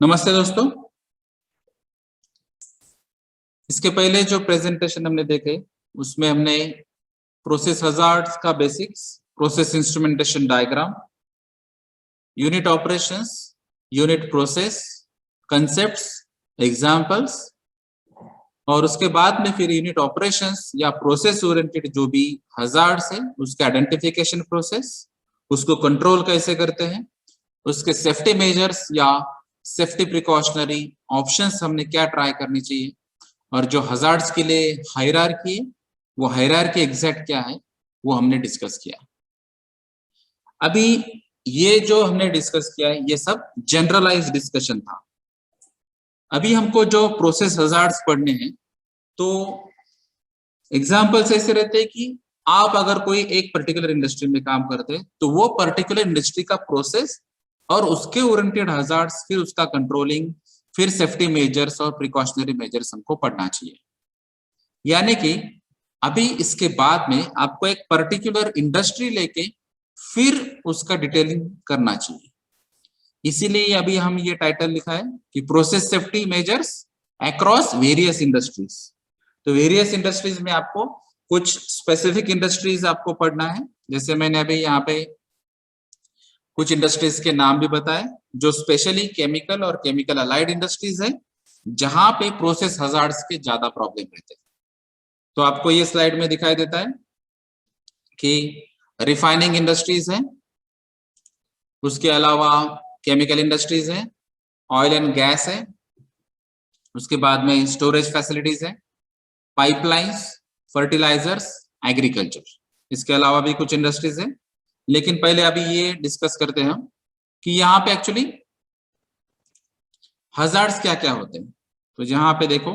नमस्ते दोस्तों। इसके पहले जो प्रेजेंटेशन हमने देखे उसमें हमने प्रोसेस हजार्ड्स का basics, process instrumentation diagram, unit operations, unit process, concepts, examples और उसके बाद में फिर यूनिट ऑपरेशंस या प्रोसेस ओरिएंटेड जो भी हजार्ड्स है उसके आइडेंटिफिकेशन प्रोसेस, उसको कंट्रोल कैसे करते हैं, उसके सेफ्टी मेजर्स या सेफ्टी प्रिकॉशनरी ऑप्शंस हमने क्या ट्राई करनी चाहिए और जो हजार्ड्स के लिए हायरार्की है वो हायरार्की एग्जैक्ट क्या है वो हमने डिस्कस किया। अभी ये जो हमने डिस्कस किया है ये सब जनरलाइज डिस्कशन था। अभी हमको जो प्रोसेस हजार्ड्स पढ़ने हैं तो एग्जाम्पल्स ऐसे रहते हैं कि आप अगर कोई एक पर्टिकुलर इंडस्ट्री में काम करते हैं तो वो पर्टिकुलर इंडस्ट्री का प्रोसेस और उसके ओरिएंटेड हजार्ड्स, फिर उसका कंट्रोलिंग, फिर सेफ्टी मेजर्स और प्रिकॉशनरी मेजर्स हमको पढ़ना चाहिए। यानी कि अभी इसके बाद में आपको एक पर्टिकुलर इंडस्ट्री लेके फिर उसका डिटेलिंग करना चाहिए। इसीलिए अभी हम ये टाइटल लिखा है कि process safety measures across various industries. तो वेरियस इंडस्ट्रीज में आपको कुछ स्पेसिफिक इंडस्ट्रीज आपको पढ़ना है, जैसे मैंने अभी यहाँ पे कुछ इंडस्ट्रीज के नाम भी बताए जो स्पेशली केमिकल और केमिकल अलाइड इंडस्ट्रीज है जहां पे प्रोसेस हजार्ड्स के ज्यादा प्रॉब्लम रहते हैं। तो आपको ये स्लाइड में दिखाई देता है कि रिफाइनिंग इंडस्ट्रीज है, उसके अलावा केमिकल इंडस्ट्रीज है, ऑयल एंड गैस है, उसके बाद में स्टोरेज फैसिलिटीज है, पाइपलाइंस, फर्टिलाइजर्स, एग्रीकल्चर, इसके अलावा भी कुछ इंडस्ट्रीज है। लेकिन पहले अभी ये डिस्कस करते हैं हम कि यहाँ पे एक्चुअली हजार्ड्स क्या क्या होते हैं। तो यहाँ पे देखो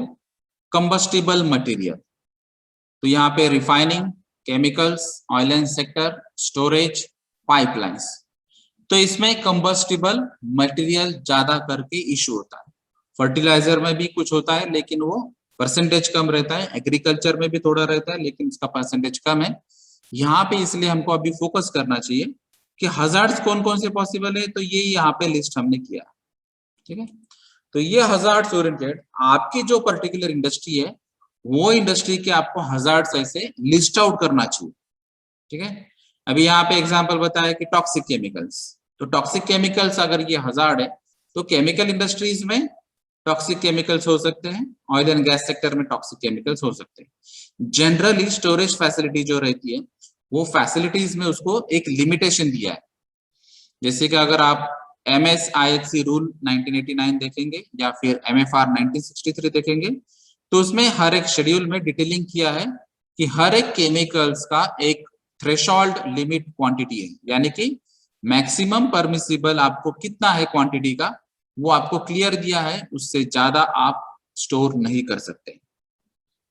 कंबस्टिबल मटेरियल, तो यहाँ पे refining, chemicals, oil and sector, storage, pipelines. तो इसमें कंबस्टिबल मटेरियल ज्यादा करके इशू होता है। फर्टिलाइजर में भी कुछ होता है लेकिन वो परसेंटेज कम रहता है, एग्रीकल्चर में भी थोड़ा रहता है लेकिन इसका परसेंटेज कम है यहाँ पे। इसलिए हमको अभी फोकस करना चाहिए कि हजार्ड्स कौन कौन से पॉसिबल है, तो ये यहाँ पे लिस्ट हमने किया, ठीक है। तो ये हजार्ड्स ओरिएंटेड आपकी जो पर्टिकुलर इंडस्ट्री है वो इंडस्ट्री के आपको हजार्ड्स ऐसे लिस्ट आउट करना चाहिए, ठीक है। अभी यहाँ पे एग्जांपल बताया कि टॉक्सिक केमिकल्स, तो टॉक्सिक केमिकल्स अगर ये हजार्ड है तो केमिकल इंडस्ट्रीज में टॉक्सिक केमिकल्स हो सकते हैं, ऑयल एंड गैस सेक्टर में टॉक्सिक केमिकल्स हो सकते हैं। जनरली स्टोरेज फैसिलिटी जो रहती है वो फैसिलिटीज में उसको एक लिमिटेशन दिया है, जैसे कि अगर आप MSIHC रूल 1989 देखेंगे या फिर MFR 1963 देखेंगे तो उसमें हर एक शेड्यूल में डिटेलिंग किया है कि हर एक केमिकल्स का एक थ्रेशोल्ड लिमिट क्वांटिटी है, यानी कि मैक्सिमम परमिसिबल आपको कितना है क्वांटिटी का वो आपको क्लियर दिया है, उससे ज्यादा आप स्टोर नहीं कर सकते।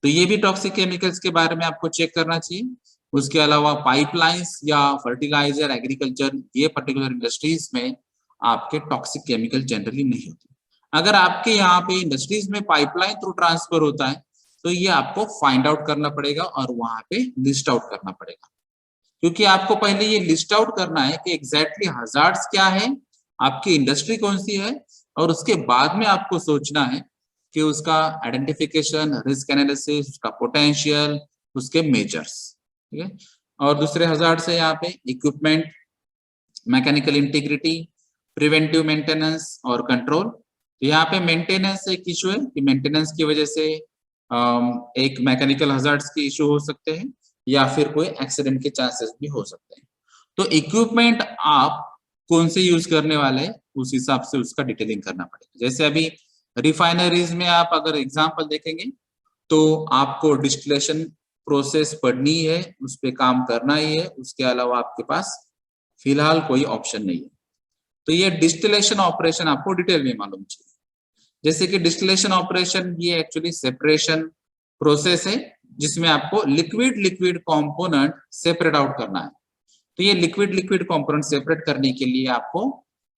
तो ये भी टॉक्सिक केमिकल्स के बारे में आपको चेक करना चाहिए। उसके अलावा पाइपलाइंस या फर्टिलाइजर, एग्रीकल्चर, ये पर्टिकुलर इंडस्ट्रीज में आपके टॉक्सिक केमिकल जनरली नहीं होते। अगर आपके यहाँ पे इंडस्ट्रीज में पाइपलाइन थ्रू ट्रांसफर होता है तो ये आपको फाइंड आउट करना पड़ेगा और वहां पे लिस्ट आउट करना पड़ेगा, क्योंकि आपको पहले ये लिस्ट आउट करना है कि एग्जैक्टली हजार्ड्स क्या है, आपकी इंडस्ट्री कौन सी है, और उसके बाद में आपको सोचना है कि उसका आइडेंटिफिकेशन, रिस्क एनालिसिस, उसका पोटेंशियल, उसके मेजर्स, ठीक है। और दूसरे हजार्ड्स है यहाँ पे equipment, mechanical integrity, preventive maintenance और कंट्रोल। तो यहाँ पे मेंटेनेंस एक इशू है कि मेंटेनेंस की वजह से एक मैकेनिकल हजार्ड्स के इशू हो सकते हैं या फिर कोई एक्सीडेंट के चांसेस भी हो सकते हैं। तो इक्विपमेंट आप कौन से यूज करने वाले हैं उस हिसाब से उसका डिटेलिंग करना पड़ेगा। जैसे अभी रिफाइनरीज में आप अगर एग्जांपल देखेंगे तो आपको डिस्टिलेशन प्रोसेस पढ़नी है, उस पर काम करना ही है, उसके अलावा आपके पास फिलहाल कोई ऑप्शन नहीं है। तो ये डिस्टिलेशन ऑपरेशन आपको डिटेल में मालूम चाहिए। जैसे कि डिस्टिलेशन ऑपरेशन ये एक्चुअली सेपरेशन प्रोसेस है जिसमें आपको liquid liquid component separate out करना है। तो ये लिक्विड लिक्विड कंपोनेंट सेपरेट करने के लिए आपको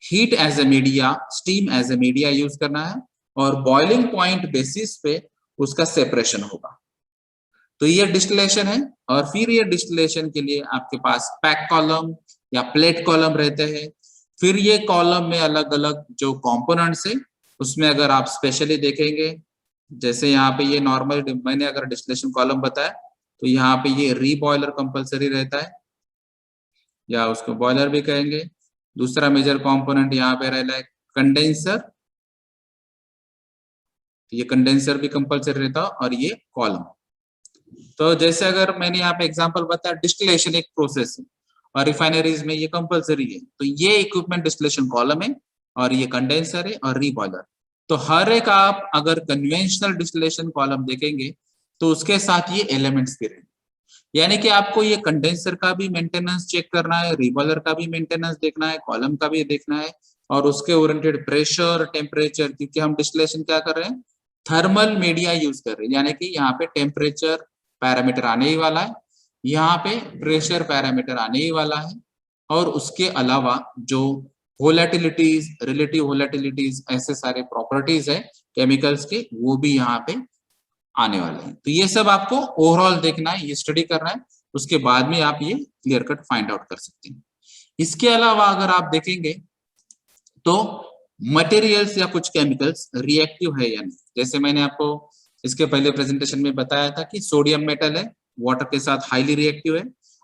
heat as a media, steam as a media use करना है और बॉइलिंग पॉइंट बेसिस पे उसका सेपरेशन होगा। तो ये डिस्टिलेशन है। और फिर ये डिस्टिलेशन के लिए आपके पास पैक कॉलम या प्लेट कॉलम रहते हैं। फिर ये कॉलम में अलग अलग जो कंपोनेंट्स है उसमें अगर आप स्पेशली देखेंगे, जैसे यहाँ पे ये नॉर्मल मैंने अगर डिस्टिलेशन कॉलम बताया, तो यहाँ पे ये रीबॉयलर कंपलसरी रहता है, या उसको बॉयलर भी कहेंगे। दूसरा मेजर कंपोनेंट यहाँ पे रहता है कंडेंसर, ये कंडेंसर भी कंपलसरी रहता है, और ये कॉलम। तो जैसे अगर मैंने यहाँ पे एग्जांपल बताया, डिस्टिलेशन एक प्रोसेस है और रिफाइनरीज में ये कंपलसरी है, तो ये इक्विपमेंट डिस्टिलेशन कॉलम है और ये कंडेंसर है और रीबॉयलर। तो हर एक आप अगर कन्वेंशनल डिस्टिलेशन कॉलम देखेंगे तो उसके साथ ये एलिमेंट्स भी रहेंगे, यानी कि आपको ये कंडेंसर का भी मेंटेनेंस चेक करना है, रीबॉयलर का भी मेंटेनेंस देखना है, कॉलम का भी देखना है, और उसके ओरिएंटेड प्रेशर, टेम्परेचर, क्योंकि हम डिस्टिलेशन क्या कर रहे हैं, थर्मल मीडिया यूज कर रहे हैं, यानी कि यहाँ पे टेम्परेचर पैरामीटर आने ही वाला है, यहाँ पे प्रेशर पैरामीटर आने ही वाला है, और उसके अलावा जो वोलेटिलिटीज, रिलेटिव वोलेटिलिटीज, ऐसे सारे प्रॉपर्टीज है केमिकल्स के, वो भी यहाँ पे आने वाले हैं। तो ये सब आपको ओवरऑल देखना है, ये स्टडी करना है, उसके बाद में आप ये क्लियर कट फाइंड आउट कर सकते हैं। इसके अलावा अगर आप देखेंगे तो मटेरियल्स या कुछ केमिकल्स रिएक्टिव है या नहीं, जैसे मैंने आपको इसके पहले प्रेजेंटेशन में बताया था कि सोडियम मेटल है, वाटर के साथ हाईली रिएक्टिव है,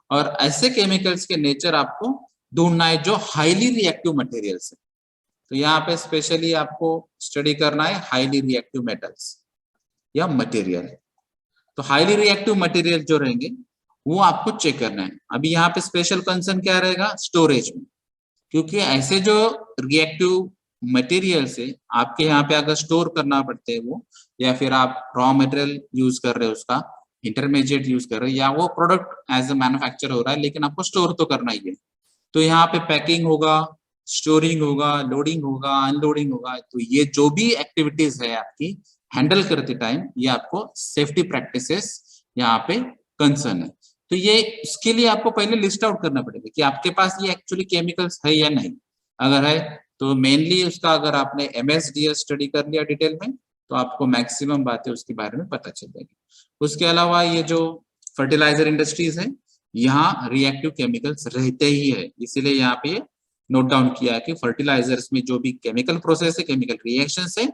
और ऐसे केमिकल्स के नेचर आपको ढूंढना है जो हाईली रिएक्टिव मटेरियल्स है। तो यहाँ पे स्पेशली आपको स्टडी करना है हाईली रिएक्टिव मेटल्स या मटेरियल। तो हाईली रिएक्टिव मटेरियल जो रहेंगे वो आपको चेक करना है। अभी यहाँ पे स्पेशल कंसर्न क्या रहेगा, स्टोरेज में, क्योंकि ऐसे जो रिएक्टिव मटेरियल से आपके यहाँ पे अगर स्टोर करना पड़ते हैं वो, या फिर आप रॉ मटेरियल यूज कर रहे हो, उसका इंटरमीडिएट यूज कर रहे हो, या वो प्रोडक्ट एज अ मैन्युफैक्चर हो रहा है, लेकिन आपको स्टोर तो करना ही है। तो यहाँ पे पैकिंग होगा, स्टोरिंग होगा, लोडिंग होगा, अनलोडिंग होगा। तो ये जो भी एक्टिविटीज है आपकी हैंडल करते टाइम, ये आपको सेफ्टी प्रैक्टिसेस यहाँ पे कंसर्न है। तो ये इसके लिए आपको पहले लिस्ट आउट करना पड़ेगा कि आपके पास ये एक्चुअली केमिकल्स है या नहीं। अगर है तो मेनली उसका अगर आपने MSDS स्टडी कर लिया डिटेल में, तो आपको मैक्सिमम बातें उसके बारे में पता चल जाएगी। उसके अलावा ये जो फर्टिलाइजर इंडस्ट्रीज है, यहाँ रिएक्टिव केमिकल्स रहते ही है, इसीलिए यहाँ पे नोट डाउन किया है कि फर्टिलाइजर्स में जो भी केमिकल प्रोसेस है, केमिकल रिएक्शन है,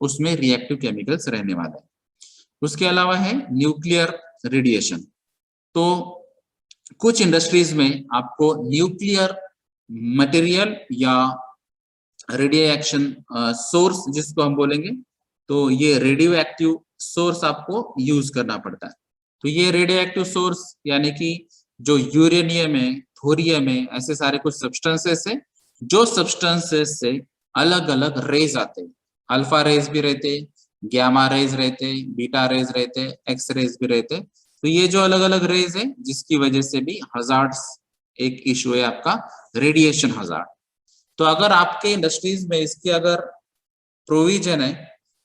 उसमें रिएक्टिव केमिकल्स रहने वाले हैं। उसके अलावा है न्यूक्लियर रेडिएशन। तो कुछ इंडस्ट्रीज में आपको न्यूक्लियर मटेरियल या रेडिएशन सोर्स जिसको हम बोलेंगे, तो ये रेडियो एक्टिव सोर्स आपको यूज करना पड़ता है। तो ये रेडियो एक्टिव सोर्स यानी कि जो यूरेनियम है, थोरियम है, ऐसे सारे कुछ सब्सटेंसेस है, जो सब्सटेंसेस से अलग अलग रेज आते हैं। अल्फा रेज भी रहते, गैमा रेज रहते, बीटा रेज रहते, एक्स रेज भी रहते। तो ये जो अलग अलग रेज है, जिसकी वजह से भी हजार्ड्स एक इशू है आपका, रेडिएशन हजार्ड। तो अगर आपके इंडस्ट्रीज में इसकी अगर प्रोविजन है,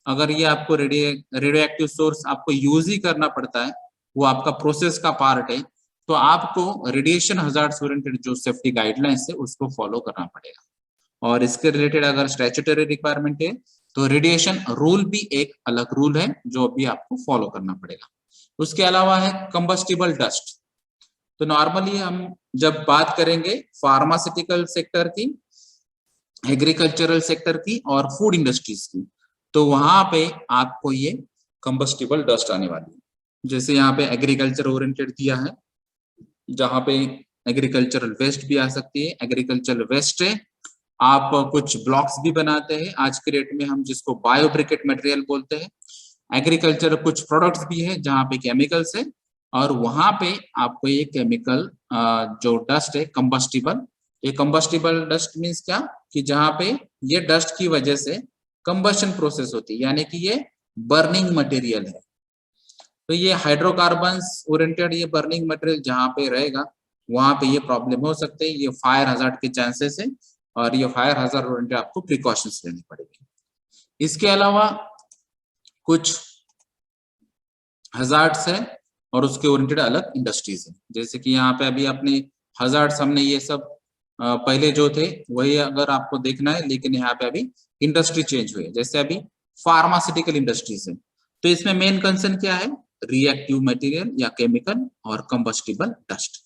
अगर ये आपको रेडियो एक्टिव सोर्स आपको यूज ही करना पड़ता है, वो आपका प्रोसेस का पार्ट है, तो आपको रेडिएशन हजार्ड्स ओरिएंटेड जो सेफ्टी गाइडलाइंस है उसको फॉलो करना पड़ेगा। और इसके रिलेटेड अगर स्टैट्यूटरी रिक्वायरमेंट है, तो रेडिएशन रूल भी एक अलग रूल है जो अभी आपको फॉलो करना पड़ेगा। उसके अलावा है कंबस्टिबल डस्ट। तो नॉर्मली हम जब बात करेंगे फार्मास्यूटिकल सेक्टर की, एग्रीकल्चरल सेक्टर की और फूड इंडस्ट्रीज की, तो वहां पे आपको ये कंबस्टिबल डस्ट आने वाली है। जैसे यहाँ पे एग्रीकल्चर ओरिएंटेड दिया है, जहाँ पे एग्रीकल्चरल वेस्ट भी आ सकती है, एग्रीकल्चरल वेस्ट है। आप कुछ ब्लॉक्स भी बनाते हैं, आज के डेट में हम जिसको बायोब्रिकेट मटेरियल बोलते हैं। एग्रीकल्चर कुछ प्रोडक्ट्स भी है जहाँ पे केमिकल्स है, और वहां पे आपको ये केमिकल जो डस्ट है कंबस्टिबल, ये कंबस्टिबल डस्ट मीन्स क्या, कि जहाँ पे ये डस्ट की वजह से कंबशन प्रोसेस होती है, यानी कि ये बर्निंग मटेरियल है। तो ये हाइड्रोकार्बन्स ओरिएंटेड ये बर्निंग मटेरियल जहाँ पे रहेगा, वहां पे ये प्रॉब्लम हो सकते हैं, ये फायर हजार्ड के चांसेस है, और ये फायर हजार्ड ओरिएंटेड आपको प्रिकॉशंस लेनी पड़ेगी। इसके अलावा कुछ हजार्ड्स है और उसके ओरिएंटेड अलग इंडस्ट्रीज है, जैसे कि यहाँ पे अभी अपने हजार्ड्स हमने ये सब पहले जो थे वही अगर आपको देखना है, लेकिन यहाँ पे अभी इंडस्ट्री चेंज हुई है। जैसे अभी फार्मास्यूटिकल इंडस्ट्रीज है, तो इसमें मेन कंसर्न क्या है, रिएक्टिव मटेरियल या केमिकल और कंबस्टिबल डस्ट।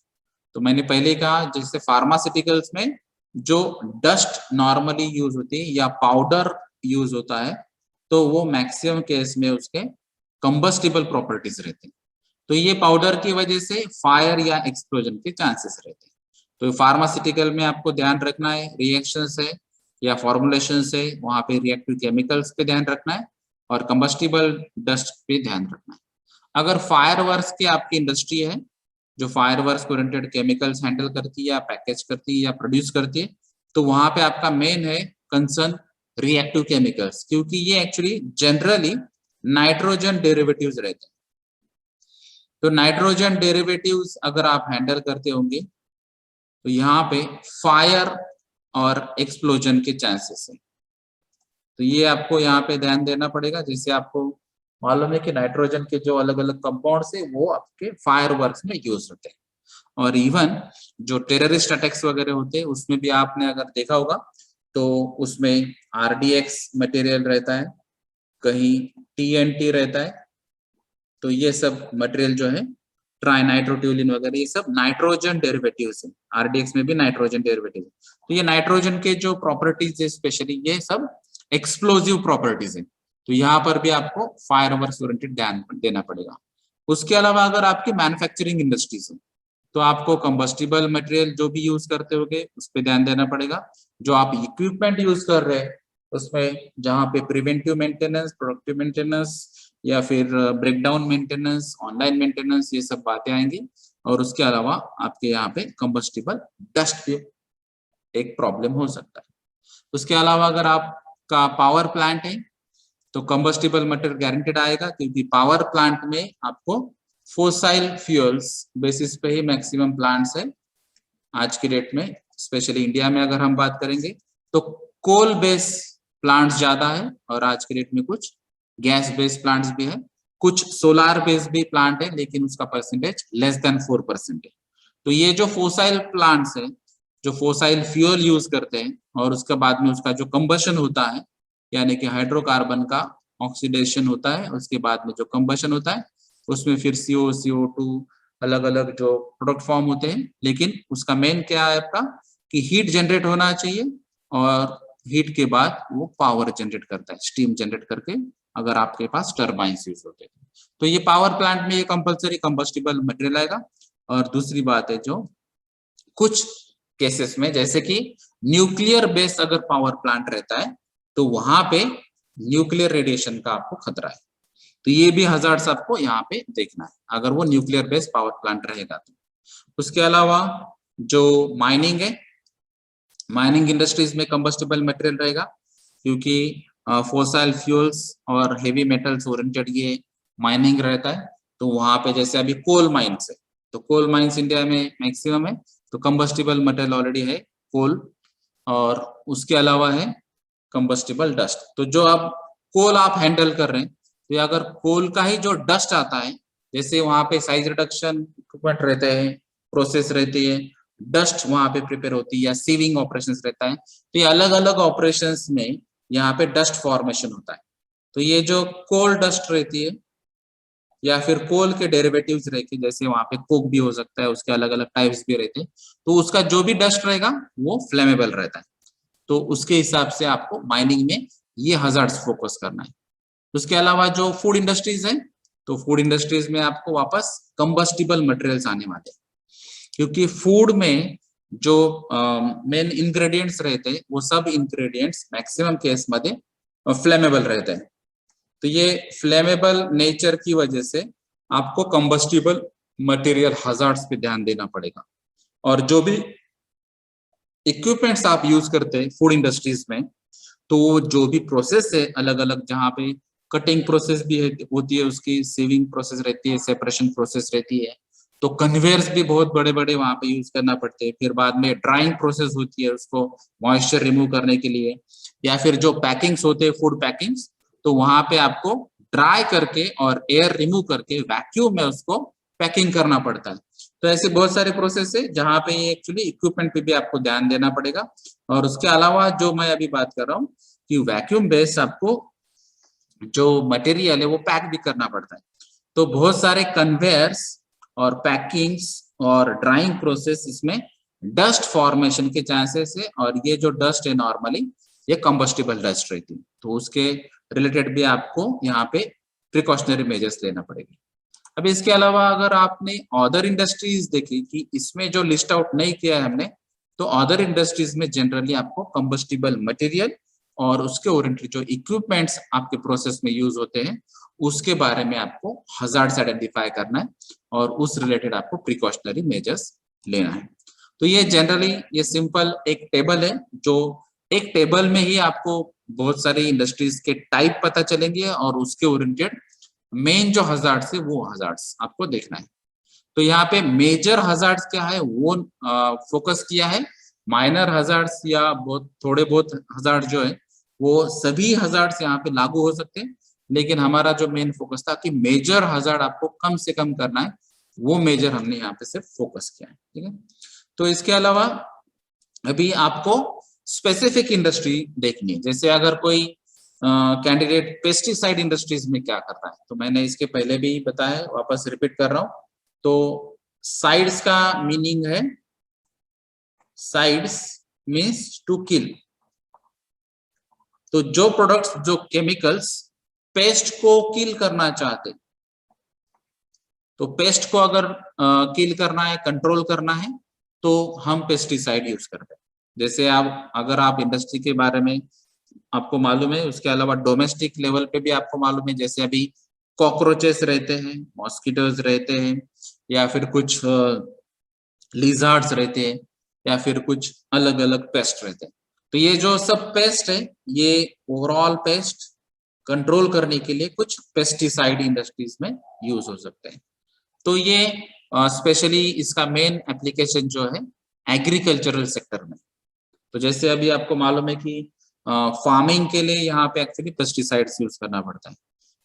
तो मैंने पहले कहा जैसे फार्मास्यूटिकल्स में जो डस्ट नॉर्मली यूज होती है या पाउडर यूज होता है तो वो मैक्सिमम केस में उसके कंबस्टिबल प्रॉपर्टीज रहते हैं। तो ये पाउडर की वजह से फायर या एक्सप्लोजन के चांसेस रहते हैं। तो फार्मास्यूटिकल में आपको ध्यान रखना है, रिएक्शन है या फॉर्मुलेशन है वहां पे रिएक्टिव केमिकल्स पे ध्यान रखना है और कंबस्टिबल डस्ट पे ध्यान रखना है। अगर फायर वर्क्स की आपकी इंडस्ट्री है जो fire works oriented chemicals handle करती है या पैकेज करती है या प्रोड्यूस करती है, तो वहां पे आपका मेन है कंसर्न रिएक्टिव केमिकल्स, क्योंकि ये एक्चुअली जनरली नाइट्रोजन डेरिवेटिव्स रहते हैं। तो नाइट्रोजन डेरिवेटिव्स अगर आप हैंडल करते होंगे तो यहाँ पे फायर और एक्सप्लोजन के चांसेस है। तो ये आपको यहाँ पे ध्यान देना पड़ेगा। जैसे आपको मालूम है कि नाइट्रोजन के जो अलग अलग कंपाउंड्स है वो आपके फायर वर्क्स में यूज होते हैं, और इवन जो टेररिस्ट अटैक्स वगैरह होते हैं उसमें भी आपने अगर देखा होगा तो उसमें RDX मटेरियल रहता है, कहीं TNT रहता है। तो ये सब मटेरियल जो है ट्राइनाइट्रोट्यूलिन वगैरह ये सब नाइट्रोजन डेरिवेटिव्स है। RDX में भी नाइट्रोजन डेरिवेटिव है। तो ये नाइट्रोजन के जो प्रॉपर्टीज है स्पेशली ये सब एक्सप्लोजिव प्रॉपर्टीज है। तो यहाँ पर भी आपको फायर वर्क्स ओरिएंटेड ध्यान देना पड़ेगा। उसके अलावा अगर आपकी मैन्युफैक्चरिंग इंडस्ट्रीज है तो आपको कंबस्टिबल मटेरियल जो भी यूज करते होगे उस पर ध्यान देना पड़ेगा। जो आप इक्विपमेंट यूज कर रहे हैं उसमें जहाँ पे प्रिवेंटिव मेंटेनेंस, प्रोडक्टिव मेंटेनेंस या फिर ब्रेकडाउन मेंटेनेंस, ऑनलाइन मेंटेनेंस, ये सब बातें आएंगी। और उसके अलावा आपके यहाँ पे कंबस्टिबल डस्ट भी एक प्रॉब्लम हो सकता है। उसके अलावा अगर आपका पावर प्लांट है तो कंबस्टिबल मटेरियल गारंटेड आएगा, क्योंकि पावर प्लांट में आपको फोसाइल फ्यूल्स बेसिस पे ही मैक्सिमम प्लांट्स है आज की डेट में। स्पेशली इंडिया में अगर हम बात करेंगे तो कोल बेस प्लांट्स ज्यादा है और आज की डेट में कुछ गैस बेस्ड प्लांट्स भी है, कुछ सोलार बेस्ड भी प्लांट है, लेकिन उसका परसेंटेज लेस देन 4% है। तो ये जो फोसाइल प्लांट्स है जो फोसाइल फ्यूल यूज करते हैं और उसके बाद में उसका जो कंबशन होता है यानी कि हाइड्रोकार्बन का ऑक्सीडेशन होता है, उसके बाद में जो कंबशन होता है उसमें फिर CO, CO2 अलग अलग जो प्रोडक्ट फॉर्म होते हैं। लेकिन उसका मेन क्या है आपका कि हीट जनरेट होना चाहिए और हीट के बाद वो पावर जनरेट करता है, स्टीम जनरेट करके, अगर आपके पास टर्बाइंस यूज होते हैं। तो ये पावर प्लांट में ये कंपलसरी कंबस्टिबल मटेरियल आएगा। और दूसरी बात है जो कुछ केसेस में जैसे कि न्यूक्लियर बेस्ड अगर पावर प्लांट रहता है तो वहां पे न्यूक्लियर रेडिएशन का आपको खतरा है। तो ये भी हजार्ड्स आपको यहाँ पे देखना है अगर वो न्यूक्लियर बेस्ड पावर प्लांट रहेगा तो। उसके अलावा जो माइनिंग है, माइनिंग इंडस्ट्रीज में कंबस्टिबल मटेरियल रहेगा, क्योंकि फोसाइल फ्यूल्स और हेवी मेटल्स ओरिएंटेड ये माइनिंग रहता है। तो वहां पे जैसे अभी कोल माइंस है तो कोल माइंस इंडिया में मैक्सिमम है, तो कंबस्टिबल मटेरियल ऑलरेडी है कोल। और उसके अलावा है कंबस्टिबल डस्ट। तो जो आप कोल आप हैंडल कर रहे हैं तो अगर कोल का ही जो डस्ट आता है, जैसे वहां पे साइज रिडक्शन इक्विपमेंट रहते हैं, प्रोसेस रहती है, डस्ट वहां पे प्रिपेयर होती है या सीविंग ऑपरेशंस रहता है, तो ये अलग अलग ऑपरेशंस में यहाँ पे डस्ट फॉर्मेशन होता है। तो ये जो कोल डस्ट रहती है या फिर कोल के डेरिवेटिव्स रहते जैसे वहां पे कोक भी हो सकता है, उसके अलग अलग टाइप्स भी रहते हैं, तो उसका जो भी डस्ट रहेगा वो फ्लेमेबल रहता है। तो उसके हिसाब से आपको माइनिंग में ये हजार्ड्स फोकस करना है। उसके अलावा जो फूड इंडस्ट्रीज है तो फूड इंडस्ट्रीज में आपको वापस कंबस्टिबल मटेरियल्स आने वाले हैं, क्योंकि फूड में जो मेन इंग्रेडिएंट्स रहते हैं वो सब इंग्रेडिएंट्स मैक्सिमम केस मध्ये फ्लेमेबल रहते हैं। तो ये फ्लेमेबल नेचर की वजह से आपको कंबस्टिबल मटेरियल हजार्ड्स पे ध्यान देना पड़ेगा। और जो भी इक्विपमेंट्स आप यूज करते हैं फूड इंडस्ट्रीज में, तो जो भी प्रोसेस है अलग अलग, जहाँ पे कटिंग प्रोसेस भी होती है, उसकी सेविंग प्रोसेस रहती है, सेपरेशन प्रोसेस रहती है, तो कन्वेयर्स भी बहुत बड़े बड़े वहां पे यूज करना पड़ते हैं। फिर बाद में ड्राइंग प्रोसेस होती है उसको मॉइस्चर रिमूव करने के लिए, या फिर जो पैकिंग्स होते हैं फूड पैकिंग्स, तो वहां पे आपको ड्राई करके और एयर रिमूव करके वैक्यूम में उसको पैकिंग करना पड़ता है। तो ऐसे बहुत सारे प्रोसेस है जहाँ पे एक्चुअली इक्विपमेंट पे भी आपको ध्यान देना पड़ेगा। और उसके अलावा जो मैं अभी बात कर रहा हूँ कि वैक्यूम बेस्ड आपको जो मटेरियल है वो पैक भी करना पड़ता है। तो बहुत सारे कन्वेयर्स और पैकिंग्स और ड्राइंग प्रोसेस, इसमें डस्ट फॉर्मेशन के चांसेस है। और ये जो डस्ट है नॉर्मली ये कंबस्टिबल डस्ट रहती है, तो उसके रिलेटेड भी आपको यहाँ पे प्रिकॉशनरी मेजर्स लेना पड़ेगी। अब इसके अलावा अगर आपने अदर इंडस्ट्रीज देखी कि इसमें जो लिस्ट आउट नहीं किया है हमने, तो अदर इंडस्ट्रीज में जनरली आपको कंबस्टिबल मटेरियल और उसके ओरिएंटेड जो इक्विपमेंट्स आपके प्रोसेस में यूज होते हैं उसके बारे में आपको हजार्ड्स आइडेंटिफाई करना है और उस रिलेटेड आपको प्रिकॉशनरी मेजर्स लेना है। तो ये जनरली ये सिंपल एक टेबल है, जो एक टेबल में ही आपको बहुत सारी इंडस्ट्रीज के टाइप पता चलेंगे और उसके ओरिएंटेड मेन जो हजार्ड्स है वो हजार्ड्स आपको देखना है। तो यहाँ पे मेजर हजार्ड्स क्या है वो फोकस किया है, माइनर हजार्ड्स या बहुत थोड़े बहुत हजार्ड जो है वो सभी हजार्ड्स यहाँ पे लागू हो सकते हैं, लेकिन हमारा जो मेन फोकस था कि मेजर हजार्ड आपको कम से कम करना है, वो मेजर हमने यहाँ पे सिर्फ फोकस किया है। ठीक है, तो इसके अलावा अभी आपको स्पेसिफिक इंडस्ट्री देखनी है, जैसे अगर कोई कैंडिडेट पेस्टिसाइड इंडस्ट्रीज में क्या करता है, तो मैंने इसके पहले भी बताया, वापस रिपीट कर रहा हूं। तो साइड्स का मीनिंग है, साइड्स मीन्स टू किल। तो जो प्रोडक्ट्स, जो केमिकल्स पेस्ट को किल करना चाहते, तो पेस्ट को अगर किल करना है, कंट्रोल करना है, तो हम पेस्टिसाइड यूज करते हैं। जैसे आप अगर आप इंडस्ट्री के बारे में आपको मालूम है, उसके अलावा डोमेस्टिक लेवल पे भी आपको मालूम है, जैसे अभी कॉकरोचेस रहते हैं, मॉस्किटोज रहते हैं, या फिर कुछ लिजार्ड्स रहते हैं, या फिर कुछ अलग अलग पेस्ट रहते हैं। तो ये जो सब पेस्ट है, ये ओवरऑल पेस्ट कंट्रोल करने के लिए कुछ पेस्टिसाइड इंडस्ट्रीज में यूज हो सकते हैं। तो ये स्पेशली इसका मेन एप्लीकेशन जो है एग्रीकल्चरल सेक्टर में। तो जैसे अभी आपको मालूम है कि फार्मिंग के लिए यहाँ पे एक्चुअली पेस्टिसाइड्स यूज करना पड़ता है,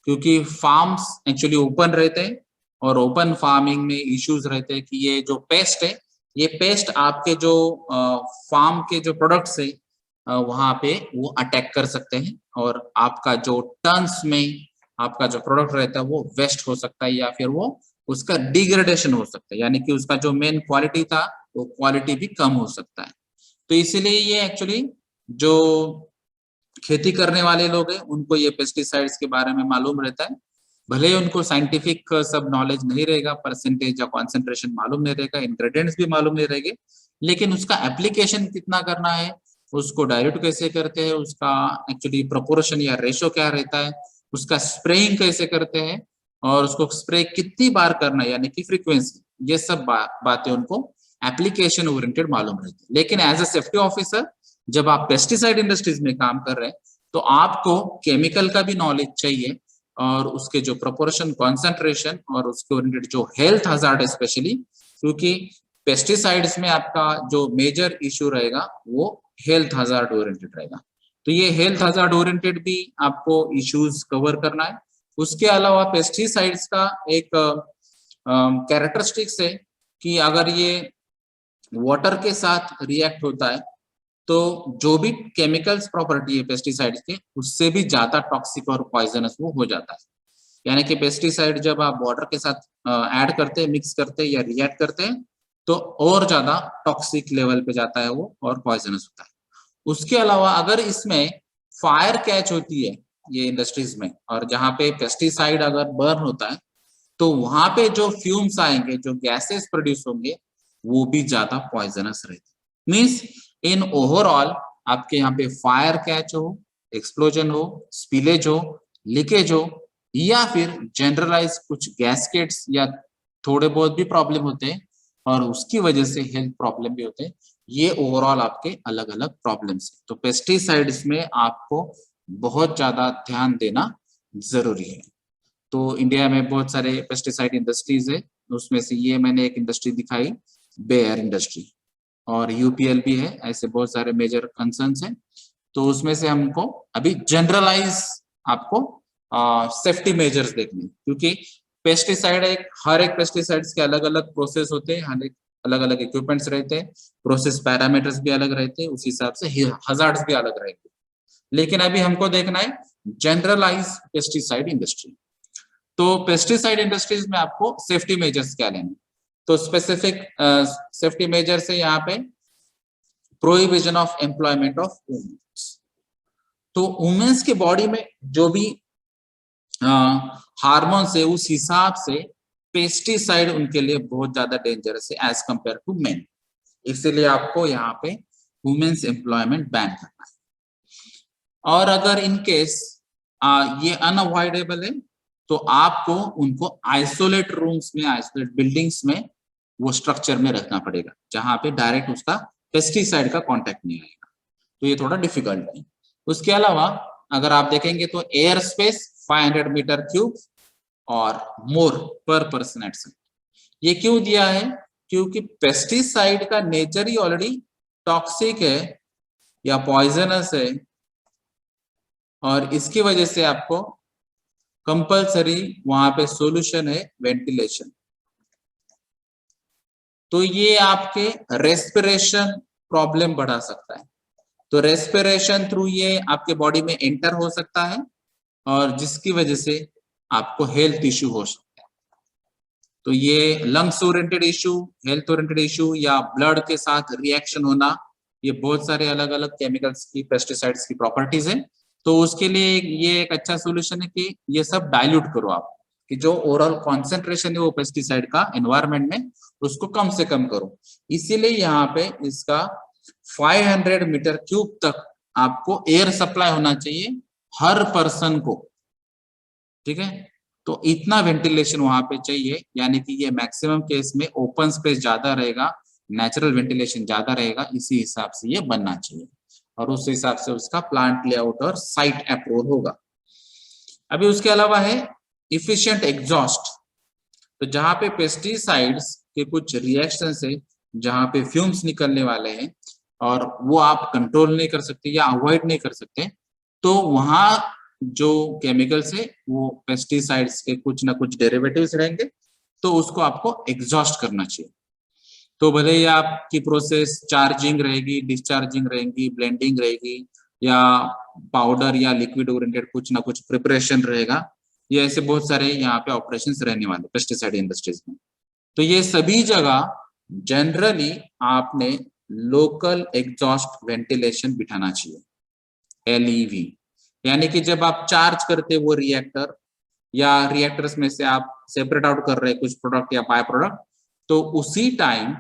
क्योंकि फार्म्स एक्चुअली ओपन रहते हैं और ओपन फार्मिंग में इश्यूज रहते हैं कि ये जो पेस्ट है, ये पेस्ट आपके जो फार्म के जो प्रोडक्ट्स है वहां पे वो अटैक कर सकते हैं, और आपका जो टन्स में आपका जो प्रोडक्ट रहता है वो वेस्ट हो सकता है, या फिर वो उसका डिग्रेडेशन हो सकता है, यानी कि उसका जो मेन क्वालिटी था वो क्वालिटी भी कम हो सकता है। तो इसीलिए ये एक्चुअली जो खेती करने वाले लोग हैं उनको ये पेस्टिसाइड्स के बारे में मालूम रहता है, भले ही उनको साइंटिफिक सब नॉलेज नहीं रहेगा, परसेंटेज या कॉन्सेंट्रेशन मालूम नहीं रहेगा, इंग्रेडिएंट्स भी मालूम नहीं रहेंगे, लेकिन उसका एप्लीकेशन कितना करना है, उसको डायल्यूट कैसे करते हैं, उसका एक्चुअली प्रोपोर्शन या रेशो क्या रहता है, उसका स्प्रेइंग कैसे करते हैं, और उसको स्प्रे कितनी बार करना है यानी कि फ्रीक्वेंसी, ये सब बातें उनको एप्लीकेशन ओरिएंटेड मालूम रहती है। लेकिन एज ए सेफ्टी ऑफिसर जब आप पेस्टिसाइड इंडस्ट्रीज में काम कर रहे हैं तो आपको केमिकल का भी नॉलेज चाहिए, और उसके जो प्रोपोर्शन, कॉन्सेंट्रेशन और उसके ओरिएंटेड जो हेल्थ हजार्ड है स्पेशली, क्योंकि पेस्टिसाइड्स में आपका जो मेजर इश्यू रहेगा वो हेल्थ हजार्ड ओरिएंटेड रहेगा। तो ये हेल्थ हजार्ड ओरिएंटेड भी आपको इश्यूज कवर करना है। उसके अलावा पेस्टिसाइड्स का एक कैरेक्टरिस्टिक्स है कि अगर ये वाटर के साथ रिएक्ट होता है तो जो भी केमिकल्स प्रॉपर्टी है पेस्टिसाइड्स के, उससे भी ज्यादा टॉक्सिक और पॉइजनस वो हो जाता है। यानी कि पेस्टिसाइड जब आप वाटर के साथ ऐड करते हैं, मिक्स करते हैं या रिएक्ट करते हैं, तो और ज्यादा टॉक्सिक लेवल पे जाता है वो और पॉइजनस होता है। उसके अलावा अगर इसमें फायर कैच होती है ये इंडस्ट्रीज में, और जहाँ पे पेस्टिसाइड अगर बर्न होता है, तो वहां पे जो फ्यूम्स आएंगे, जो गैसेस प्रोड्यूस होंगे, वो भी ज्यादा पॉइजनस रहते। मीन्स इन ओवरऑल आपके यहाँ पे फायर कैच हो, एक्सप्लोजन हो, स्पिलेज हो, लीकेज हो, या फिर जनरलाइज कुछ गैसकेट्स या थोड़े बहुत भी प्रॉब्लम होते हैं और उसकी वजह से हेल्थ प्रॉब्लम भी होते हैं, ये ओवरऑल आपके अलग अलग प्रॉब्लम्स है। तो पेस्टिसाइड्स में आपको बहुत ज्यादा ध्यान देना जरूरी है। तो इंडिया में बहुत सारे पेस्टिसाइड इंडस्ट्रीज है, उसमें से ये मैंने एक इंडस्ट्री दिखाई, बेयर इंडस्ट्री, और यूपीएल भी है, ऐसे बहुत सारे मेजर कंसर्न्स हैं। तो उसमें से हमको अभी जनरलाइज आपको सेफ्टी मेजर्स देखने, क्योंकि पेस्टिसाइड हर एक पेस्टिसाइड्स के अलग अलग प्रोसेस होते हैं, हर एक अलग अलग इक्विपमेंट्स रहते हैं, प्रोसेस पैरामीटर्स भी अलग रहते हैं, उस हिसाब से हजार्ड्स भी अलग रहेंगे। लेकिन अभी हमको देखना है जनरलाइज पेस्टिसाइड इंडस्ट्री। तो पेस्टिसाइड इंडस्ट्रीज में आपको सेफ्टी मेजर्स क्या लेने, तो स्पेसिफिक सेफ्टी मेजर से यहाँ पे prohibition of employment of womens, तो वुमेन्स के बॉडी में जो भी हार्मोन्स है उस हिसाब से पेस्टिसाइड उनके लिए बहुत ज्यादा डेंजरस है एज कंपेयर टू मेन। इसीलिए आपको यहाँ पे वुमेन्स एम्प्लॉयमेंट बैन करना है। और अगर इन केस ये अनअवॉइडेबल है तो आपको उनको आइसोलेट रूम्स में, आइसोलेट बिल्डिंग्स में, वो स्ट्रक्चर में रखना पड़ेगा जहां पे डायरेक्ट उसका पेस्टिसाइड का कांटेक्ट नहीं आएगा। तो ये थोड़ा डिफिकल्ट है। उसके अलावा अगर आप देखेंगे तो एयर स्पेस 500 मीटर क्यूब और मोर पर पर्सन एट साइट। ये क्यों दिया है? क्योंकि पेस्टिसाइड का नेचर ही ऑलरेडी टॉक्सिक है या पॉइजनस है, और इसकी वजह से आपको कंपल्सरी वहां पे सॉल्यूशन है वेंटिलेशन। तो ये आपके रेस्पिरेशन प्रॉब्लम बढ़ा सकता है। तो रेस्पिरेशन थ्रू ये आपके बॉडी में एंटर हो सकता है और जिसकी वजह से आपको हेल्थ इश्यू हो सकता है। तो ये lungs oriented issue, health oriented issue या ब्लड के साथ रिएक्शन होना, ये बहुत सारे अलग अलग केमिकल्स की, पेस्टिसाइड्स की प्रॉपर्टीज है। तो उसके लिए ये एक अच्छा सोल्यूशन है कि ये सब डाइल्यूट करो आप, कि जो ओवरऑल कॉन्सेंट्रेशन है वो पेस्टिसाइड का एनवायरमेंट में, उसको कम से कम करो। इसीलिए यहाँ पे इसका 500 मीटर क्यूब तक आपको एयर सप्लाई होना चाहिए हर पर्सन को, ठीक है। तो इतना वेंटिलेशन वहां पे चाहिए, यानी कि ये मैक्सिमम केस में ओपन स्पेस ज्यादा रहेगा, नेचुरल वेंटिलेशन ज्यादा रहेगा, इसी हिसाब से ये बनना चाहिए और उस हिसाब से उसका प्लांट लेआउट और साइट अप्रूवल होगा। अभी उसके अलावा है इफिशिएंट एग्जॉस्ट। तो जहां पे पेस्टिसाइड्स के कुछ रिएक्शन है, जहां पे फ्यूम्स निकलने वाले हैं और वो आप कंट्रोल नहीं कर सकते या अवॉइड नहीं कर सकते, तो वहां जो केमिकल्स है वो पेस्टिसाइड्स के कुछ ना कुछ डेरिवेटिव्स रहेंगे, तो उसको आपको एग्जॉस्ट करना चाहिए। तो भले ही आपकी प्रोसेस चार्जिंग रहेगी, डिस्चार्जिंग रहेगी, ब्लेंडिंग रहेगी, या पाउडर या लिक्विड ओरिएंटेड कुछ ना कुछ प्रिपरेशन रहेगा, ये ऐसे बहुत सारे यहाँ पे ऑपरेशंस रहने वाले पेस्टिसाइड इंडस्ट्रीज में। तो ये सभी जगह जनरली आपने लोकल एग्जॉस्ट वेंटिलेशन बिठाना चाहिए, LEV। यानी कि जब आप चार्ज करते वो रिएक्टर या रिएक्टर्स में से आप सेपरेट आउट कर रहे कुछ प्रोडक्ट या बाय प्रोडक्ट, तो उसी टाइम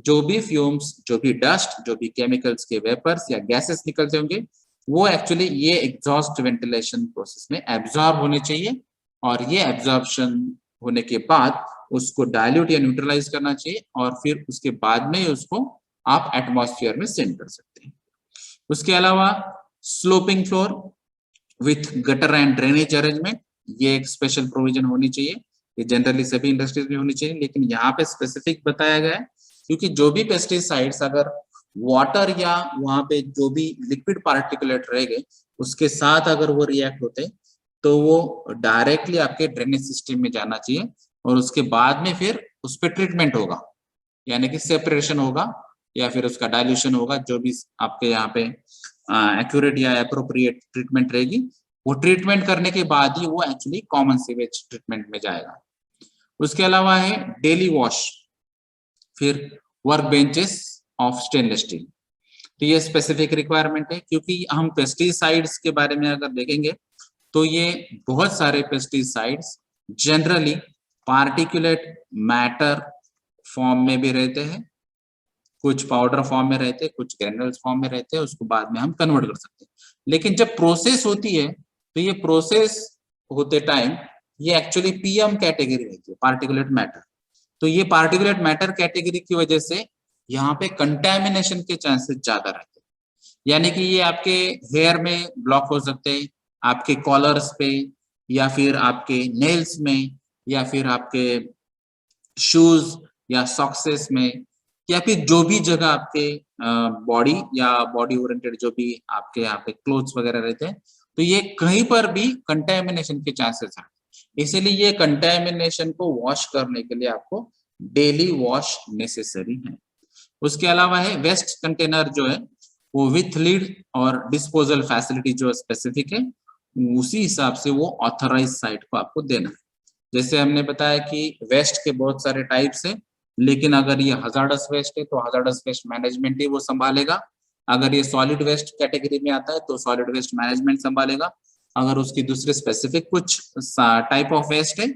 जो भी फ्यूम्स, जो भी डस्ट, जो भी केमिकल्स के वेपर्स या गैसेस निकलते होंगे, वो एक्चुअली ये एग्जॉस्ट वेंटिलेशन प्रोसेस में एब्जॉर्ब होने चाहिए, और ये एब्जॉर्प्शन होने के बाद उसको डाइल्यूट या न्यूट्रलाइज करना चाहिए, और फिर उसके बाद में उसको आप एटमॉस्फेयर में सेंड कर सकते हैं। उसके अलावा sloping floor with gutter and drainage arrangement, ये एक स्पेशल प्रोविजन होनी चाहिए। ये जनरली सभी इंडस्ट्रीज में होनी चाहिए, लेकिन यहाँ पे स्पेसिफिक बताया गया है क्योंकि जो भी पेस्टिसाइड्स अगर वाटर या वहां पे जो भी लिक्विड पार्टिकुलेट रहेंगे उसके साथ अगर वो रिएक्ट होते, तो वो डायरेक्टली आपके ड्रेनेज सिस्टम में जाना चाहिए और उसके बाद में फिर उस पर ट्रीटमेंट होगा, यानी कि सेपरेशन होगा या फिर उसका डाइल्यूशन होगा, जो भी आपके यहाँ पे एक्यूरेट या एप्रोप्रिएट ट्रीटमेंट रहेगी, वो ट्रीटमेंट करने के बाद ही वो एक्चुअली कॉमन सीवेज ट्रीटमेंट में जाएगा। उसके अलावा है डेली वॉश, फिर work benches of stainless steel. तो ये स्पेसिफिक रिक्वायरमेंट है, क्योंकि हम पेस्टिसाइड्स के बारे में अगर देखेंगे तो ये बहुत सारे pesticides generally particulate matter form में भी रहते हैं, कुछ पाउडर फॉर्म में रहते हैं, कुछ ग्रेनुल्स फॉर्म में रहते हैं, उसको बाद में हम कन्वर्ट कर सकते हैं। लेकिन जब प्रोसेस होती है तो ये प्रोसेस होते टाइम ये एक्चुअली PM कैटेगरी रहती है, पार्टिकुलेट मैटर। तो ये पार्टिकुलेट मैटर कैटेगरी की वजह से यहाँ पे कंटेमिनेशन के चांसेस ज्यादा रहते हैं, यानी कि ये आपके हेयर में ब्लॉक हो सकते हैं, आपके कॉलर्स पे, या फिर आपके नेल्स में, या फिर आपके शूज या सॉक्सेस में, या फिर जो भी जगह आपके बॉडी या बॉडी ओरिएंटेड जो भी आपके यहाँ पे क्लोथ्स वगैरह रहते हैं, तो ये कहीं पर भी कंटेमिनेशन के चांसेस हैं। इसीलिए ये कंटेमिनेशन को वॉश करने के लिए आपको डेली वॉश नेसेसरी है। उसके अलावा है वेस्ट कंटेनर जो है वो विथ लीड और डिस्पोजल फैसिलिटी जो स्पेसिफिक है, उसी हिसाब से वो ऑथराइज साइट को आपको देना है। जैसे हमने बताया कि वेस्ट के बहुत सारे टाइप्स है, लेकिन अगर ये हजार्डस वेस्ट है तो हजार्डस वेस्ट मैनेजमेंट ही वो संभालेगा, अगर ये सॉलिड वेस्ट कैटेगरी में आता है तो सॉलिड वेस्ट मैनेजमेंट संभालेगा, अगर उसकी दूसरे स्पेसिफिक कुछ टाइप ऑफ वेस्ट है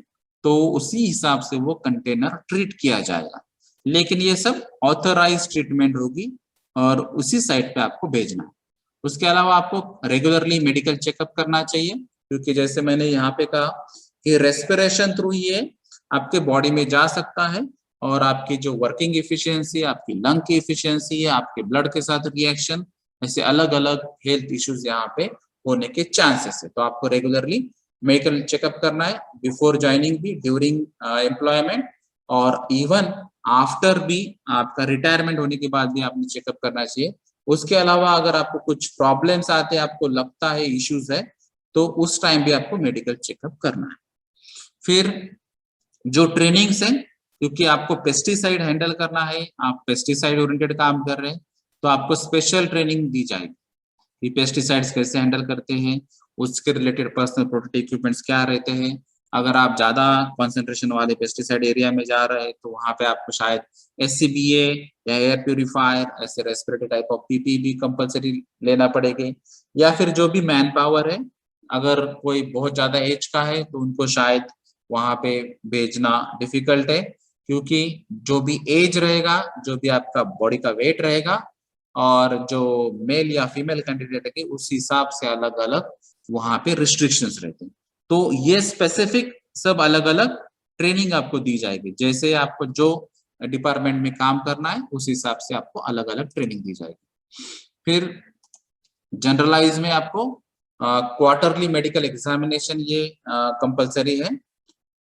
तो उसी हिसाब से वो कंटेनर ट्रीट किया जाएगा। लेकिन ये सब ऑथराइज ट्रीटमेंट होगी और उसी साइट पे आपको भेजना है। उसके अलावा आपको रेगुलरली मेडिकल चेकअप करना चाहिए, क्योंकि जैसे मैंने यहाँ पे कहा कि रेस्पिरेशन थ्रू ये आपके बॉडी में जा सकता है और आपकी जो वर्किंग इफिशियंसी, आपकी लंग की इफिशियंसी है, आपके ब्लड के साथ रिएक्शन, ऐसे अलग अलग हेल्थ इश्यूज यहाँ पे होने के चांसेस है। तो आपको रेगुलरली मेडिकल चेकअप करना है बिफोर ज्वाइनिंग भी, ड्यूरिंग एम्प्लॉयमेंट और इवन आफ्टर भी, आपका रिटायरमेंट होने के बाद भी आपने चेकअप करना चाहिए। उसके अलावा अगर आपको कुछ प्रॉब्लम्स आते हैं, आपको लगता है इश्यूज है, तो उस टाइम भी आपको मेडिकल चेकअप करना है। फिर जो ट्रेनिंग्स है, क्योंकि आपको पेस्टिसाइड हैंडल करना है, आप पेस्टिसाइड ओरिएंटेड काम कर रहे हैं, तो आपको स्पेशल ट्रेनिंग दी जाएगी कि पेस्टिसाइड्स कैसे हैंडल करते हैं, उसके रिलेटेड पर्सनल प्रोटेक्टिव इक्विपमेंट्स क्या रहते हैं। अगर आप ज्यादा कॉन्सेंट्रेशन वाले पेस्टिसाइड एरिया में जा रहे हैं तो वहां पे आपको शायद SCBA या एयर प्यूरिफायर, ऐसे रेस्पिरेटरी टाइप ऑफ PPE भी कंपलसरी लेना पड़ेगा। या फिर जो भी मैन पावर है, अगर कोई बहुत ज्यादा एज का है तो उनको शायद वहां पे भेजना डिफिकल्ट है, क्योंकि जो भी एज रहेगा, जो भी आपका बॉडी का वेट रहेगा और जो मेल या फीमेल कैंडिडेट है उस हिसाब से अलग अलग वहां पे रिस्ट्रिक्शंस रहते हैं। तो ये स्पेसिफिक सब अलग अलग ट्रेनिंग आपको दी जाएगी, जैसे आपको जो डिपार्टमेंट में काम करना है उस हिसाब से आपको अलग अलग ट्रेनिंग दी जाएगी। फिर जनरलाइज में आपको क्वार्टरली मेडिकल एग्जामिनेशन ये कंपलसरी है,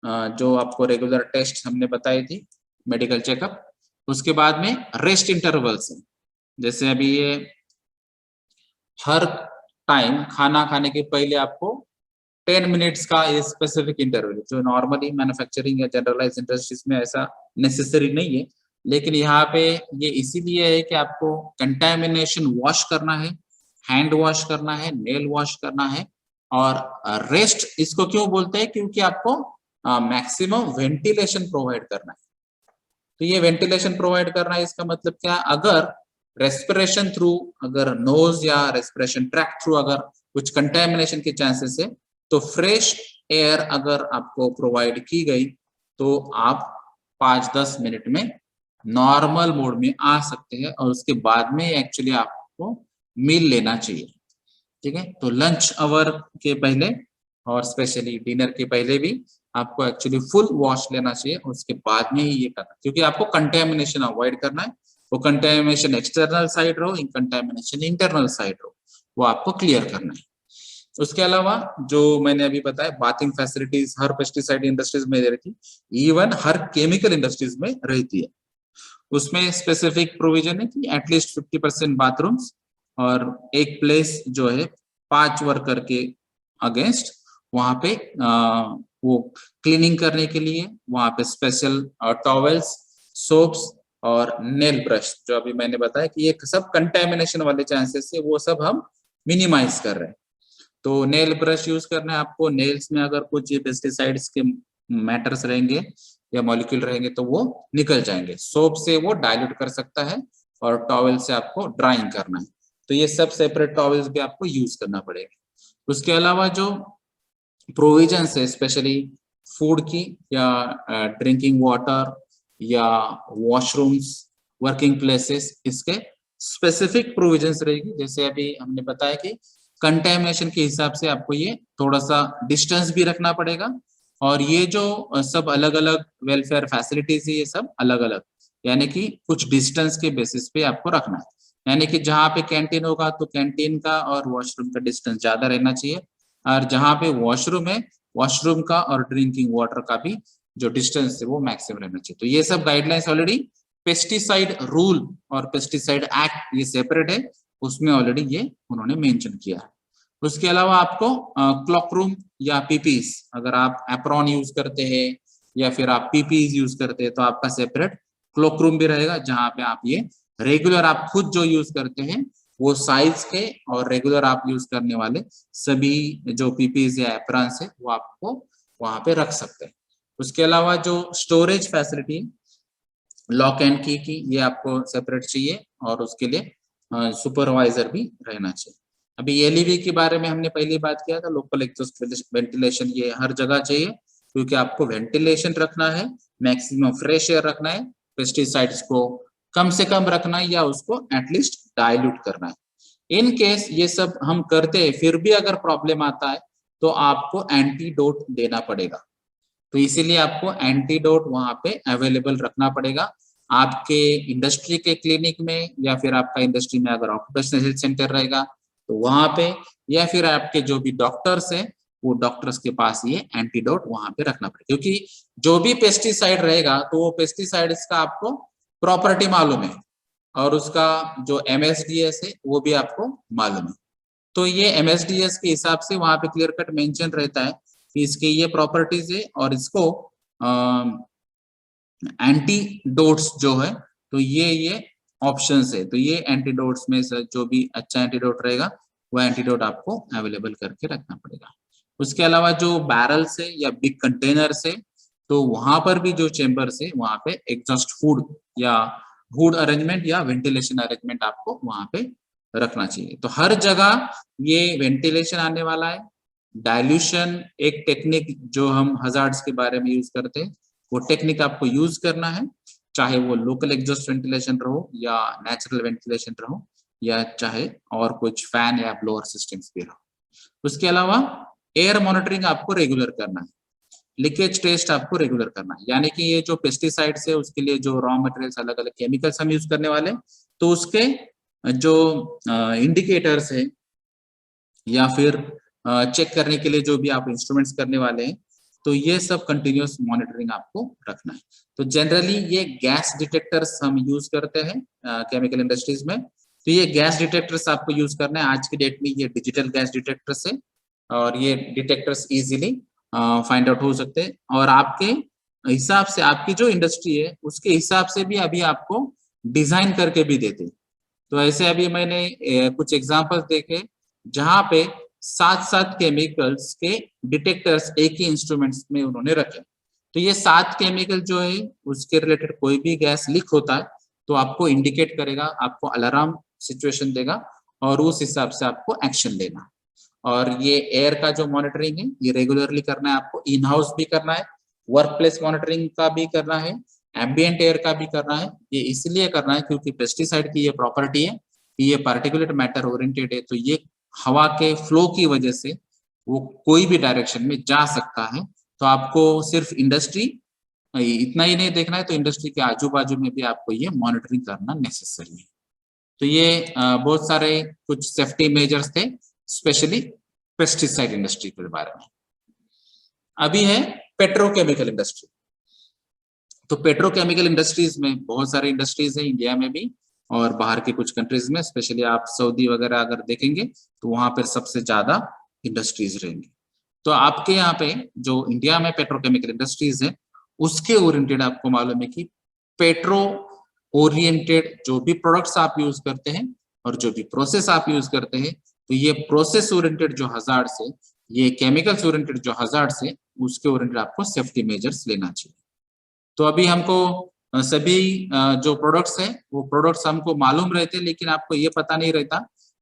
जो आपको रेगुलर टेस्ट हमने बताई थी, मेडिकल चेकअप। उसके बाद में रेस्ट इंटरवल्स है, जैसे अभी ये हर टाइम खाना खाने के पहले आपको 10 मिनट्स का ये स्पेसिफिक इंटरवल, जो नॉर्मली मैन्युफैक्चरिंग या जनरलाइज इंडस्ट्रीज में ऐसा नेसेसरी नहीं है, लेकिन यहाँ पे ये इसीलिए है कि आपको कंटामिनेशन वॉश करना है, हैंड वॉश करना है, नेल वॉश करना है। और रेस्ट इसको क्यों बोलते हैं, क्योंकि आपको मैक्सिमम वेंटिलेशन प्रोवाइड करना है। तो ये वेंटिलेशन प्रोवाइड करना है, इसका मतलब क्या, अगर रेस्पिरेशन थ्रू, अगर नोज या रेस्पिरेशन ट्रैक्ट थ्रू अगर कुछ कंटेमिनेशन के चांसेस है, तो फ्रेश एयर अगर आपको प्रोवाइड की गई तो आप 5-10 मिनट में नॉर्मल मोड में आ सकते हैं, और उसके बाद में एक्चुअली आपको मील लेना चाहिए। ठीक है, तो लंच आवर के पहले और स्पेशली डिनर के पहले भी आपको एक्चुअली फुल वॉश लेना चाहिए, उसके बाद में ही ये करना, क्योंकि आपको कंटेमिनेशन अवॉइड करना है। वो कंटेमिनेशन एक्सटर्नल साइड रहो, कंटेमिनेशन इंटरनल साइड रहो, वो आपको क्लियर करना है। उसके अलावा जो मैंने अभी बताया, बाथिंग फैसिलिटीज हर पेस्टिसाइड इंडस्ट्रीज में रहती है, इवन हर केमिकल इंडस्ट्रीज में रहती है। उसमें स्पेसिफिक प्रोविजन है कि एटलीस्ट 50% बाथरूम्स और एक प्लेस जो है 5 वर्कर के अगेंस्ट, वहां पे वो क्लीनिंग करने के लिए वहां पे स्पेशल टॉवेल्स, सोप्स और नेल ब्रश, जो अभी मैंने बताया कि ये सब कंटेमिनेशन वाले चांसेस है, वो सब हम मिनिमाइज कर रहे हैं। तो नेल ब्रश यूज करना है आपको, नेल्स में अगर कुछ ये पेस्टिसाइड्स के मैटर्स रहेंगे या मॉलिक्यूल रहेंगे तो वो निकल जाएंगे। सोप से वो डाइल्यूट कर सकता है और टॉवेल से आपको ड्राइंग करना है, तो ये सब सेपरेट टॉवेल्स भी आपको यूज करना पड़ेगा। उसके अलावा जो प्रोविजन है स्पेशली फूड की या ड्रिंकिंग वाटर या वॉशरूम्स, वर्किंग प्लेसेस, इसके स्पेसिफिक प्रोविजंस रहेगी। जैसे अभी हमने बताया कि कंटेमिनेशन के हिसाब से आपको ये थोड़ा सा डिस्टेंस भी रखना पड़ेगा, और ये जो सब अलग अलग वेलफेयर फैसिलिटीज है ये सब अलग अलग, यानी कि कुछ डिस्टेंस के बेसिस पे आपको रखना है। यानी कि जहाँ पे कैंटीन होगा तो कैंटीन का और वॉशरूम का डिस्टेंस ज्यादा रहना चाहिए, और जहाँ पे वॉशरूम है वॉशरूम का और ड्रिंकिंग वाटर का भी जो डिस्टेंस है वो मैक्सिमम रहना चाहिए। तो ये सब गाइडलाइंस ऑलरेडी पेस्टिसाइड रूल और पेस्टिसाइड एक्ट ये सेपरेट है, उसमें ऑलरेडी ये उन्होंने मेंशन किया है। उसके अलावा आपको क्लॉक रूम या पीपीज, अगर आप एप्रॉन यूज करते हैं या फिर आप पीपीज यूज करते हैं तो आपका सेपरेट क्लॉक रूम भी रहेगा, जहां पे आप ये रेगुलर आप खुद जो यूज करते हैं वो साइज के और रेगुलर आप यूज करने वाले सभी जो पीपीज या एप्रॉन्स है वो आपको वहां पे रख सकते हैं। उसके अलावा जो स्टोरेज फैसिलिटी, लॉक एंड की ये आपको सेपरेट चाहिए, और उसके लिए सुपरवाइजर भी रहना चाहिए। अभी एलईवी के बारे में हमने पहली बात किया था, लोकल एग्जॉस्ट वेंटिलेशन ये हर जगह चाहिए, क्योंकि आपको वेंटिलेशन रखना है, मैक्सिमम फ्रेश एयर रखना है, पेस्टिसाइड्स को कम से कम रखना है या उसको एटलीस्ट डाइल्यूट करना है। इन केस ये सब हम करते हैं फिर भी अगर प्रॉब्लम आता है तो आपको एंटीडोट देना पड़ेगा। तो इसीलिए आपको एंटीडोट वहां पे अवेलेबल रखना पड़ेगा आपके इंडस्ट्री के क्लिनिक में, या फिर आपका इंडस्ट्री में अगर ऑक्यूपेशनल हेल्थ सेंटर रहेगा तो वहां पे, या फिर आपके जो भी डॉक्टर्स है वो डॉक्टर्स के पास ये एंटीडोट वहां पे रखना पड़ेगा। क्योंकि जो भी पेस्टिसाइड रहेगा तो वो पेस्टिसाइड्स का आपको प्रॉपर्टी मालूम है और उसका जो एमएसडीएस है वो भी आपको मालूम है। तो ये एमएसडीएस के हिसाब से वहां पे क्लियर कट मेंशन रहता है कि इसकी ये प्रॉपर्टीज है और इसको एंटीडोट्स जो है तो ये ऑप्शंस है। तो ये एंटीडोट्स में से जो भी अच्छा एंटीडोट रहेगा वो एंटीडोट आपको अवेलेबल करके रखना पड़ेगा। उसके अलावा जो बैरल से या बिग कंटेनर से, तो वहां पर भी जो चेंबर से वहां पे एग्जॉस्ट फूड या हुड अरेंजमेंट या वेंटिलेशन अरेंजमेंट आपको वहां पे रखना चाहिए। तो हर जगह ये वेंटिलेशन आने वाला है। डाइल्यूशन एक टेक्निक जो हम हजार्ड्स के बारे में यूज करते हैं, वो टेक्निक आपको यूज करना है, चाहे वो लोकल एग्जॉस्ट वेंटिलेशन रहो या नेचुरल वेंटिलेशन रहो या चाहे और कुछ फैन या ब्लोअर सिस्टम्स भी रहो। उसके अलावा एयर मॉनिटरिंग आपको रेगुलर करना है, लीकेज टेस्ट आपको रेगुलर करना है, यानी कि ये जो पेस्टिसाइड्स है उसके लिए जो रॉ मटेरियल्स अलग अलग केमिकल्स हम यूज करने वाले, तो उसके जो इंडिकेटर्स है या फिर चेक करने के लिए जो भी आप इंस्ट्रूमेंट्स करने वाले हैं, तो ये सब कंटिन्यूअस मॉनिटरिंग आपको रखना है। तो जनरली ये गैस डिटेक्टर्स हम यूज करते हैं केमिकल इंडस्ट्रीज में। तो ये गैस डिटेक्टर्स आपको यूज करना है। आज की डेट में ये डिजिटल गैस डिटेक्टर्स है और ये डिटेक्टर्स इजीली फाइंड आउट हो सकते हैं और आपके हिसाब से आपकी जो इंडस्ट्री है उसके हिसाब से भी अभी आपको डिजाइन करके भी देते। तो ऐसे अभी मैंने कुछ एग्जांपल्स देखे जहां पे 7 केमिकल्स के डिटेक्टर्स एक ही इंस्ट्रूमेंट्स में उन्होंने रखे। तो ये 7 केमिकल जो है उसके रिलेटेड कोई भी गैस लीक होता है तो आपको इंडिकेट करेगा, आपको अलार्म सिचुएशन देगा और उस हिसाब से आपको एक्शन लेना। और ये एयर का जो मॉनिटरिंग है ये रेगुलरली करना है, आपको इन हाउस भी करना है, वर्क प्लेस मॉनिटरिंग का भी करना है, एम्बिएंट एयर का भी करना है। ये इसलिए करना है क्योंकि पेस्टिसाइड की ये प्रॉपर्टी है कि ये पार्टिकुलेट मैटर ओरिएंटेड है, तो ये हवा के फ्लो की वजह से वो कोई भी डायरेक्शन में जा सकता है। तो आपको सिर्फ इंडस्ट्री इतना ही नहीं देखना है, तो इंडस्ट्री के आजू बाजू में भी आपको ये मॉनिटरिंग करना नेसेसरी है। तो ये बहुत सारे कुछ सेफ्टी मेजर्स थे स्पेशली पेस्टिसाइड इंडस्ट्री के बारे में। अभी है पेट्रोकेमिकल इंडस्ट्री। तो पेट्रोकेमिकल इंडस्ट्रीज में बहुत सारे इंडस्ट्रीज है इंडिया में भी और बाहर के कुछ कंट्रीज में, स्पेशली आप सऊदी वगैरह अगर देखेंगे तो वहां पर सबसे ज्यादा इंडस्ट्रीज रहेंगी। तो आपके यहाँ पे जो इंडिया में पेट्रोकेमिकल इंडस्ट्रीज है उसके ओरिएंटेड आपको मालूम है कि पेट्रो ओरिएंटेड जो भी प्रोडक्ट्स आप यूज करते हैं और जो भी प्रोसेस आप यूज करते हैं, तो ये प्रोसेस ओरिएंटेड जो हजार्ड्स है, ये केमिकल्स ओरिएंटेड जो हजार्ड्स है, उसके ओरिएंटेड आपको सेफ्टी मेजर्स लेना चाहिए। तो अभी हमको सभी जो प्रोडक्ट्स है वो प्रोडक्ट्स हमको मालूम रहते, लेकिन आपको ये पता नहीं रहता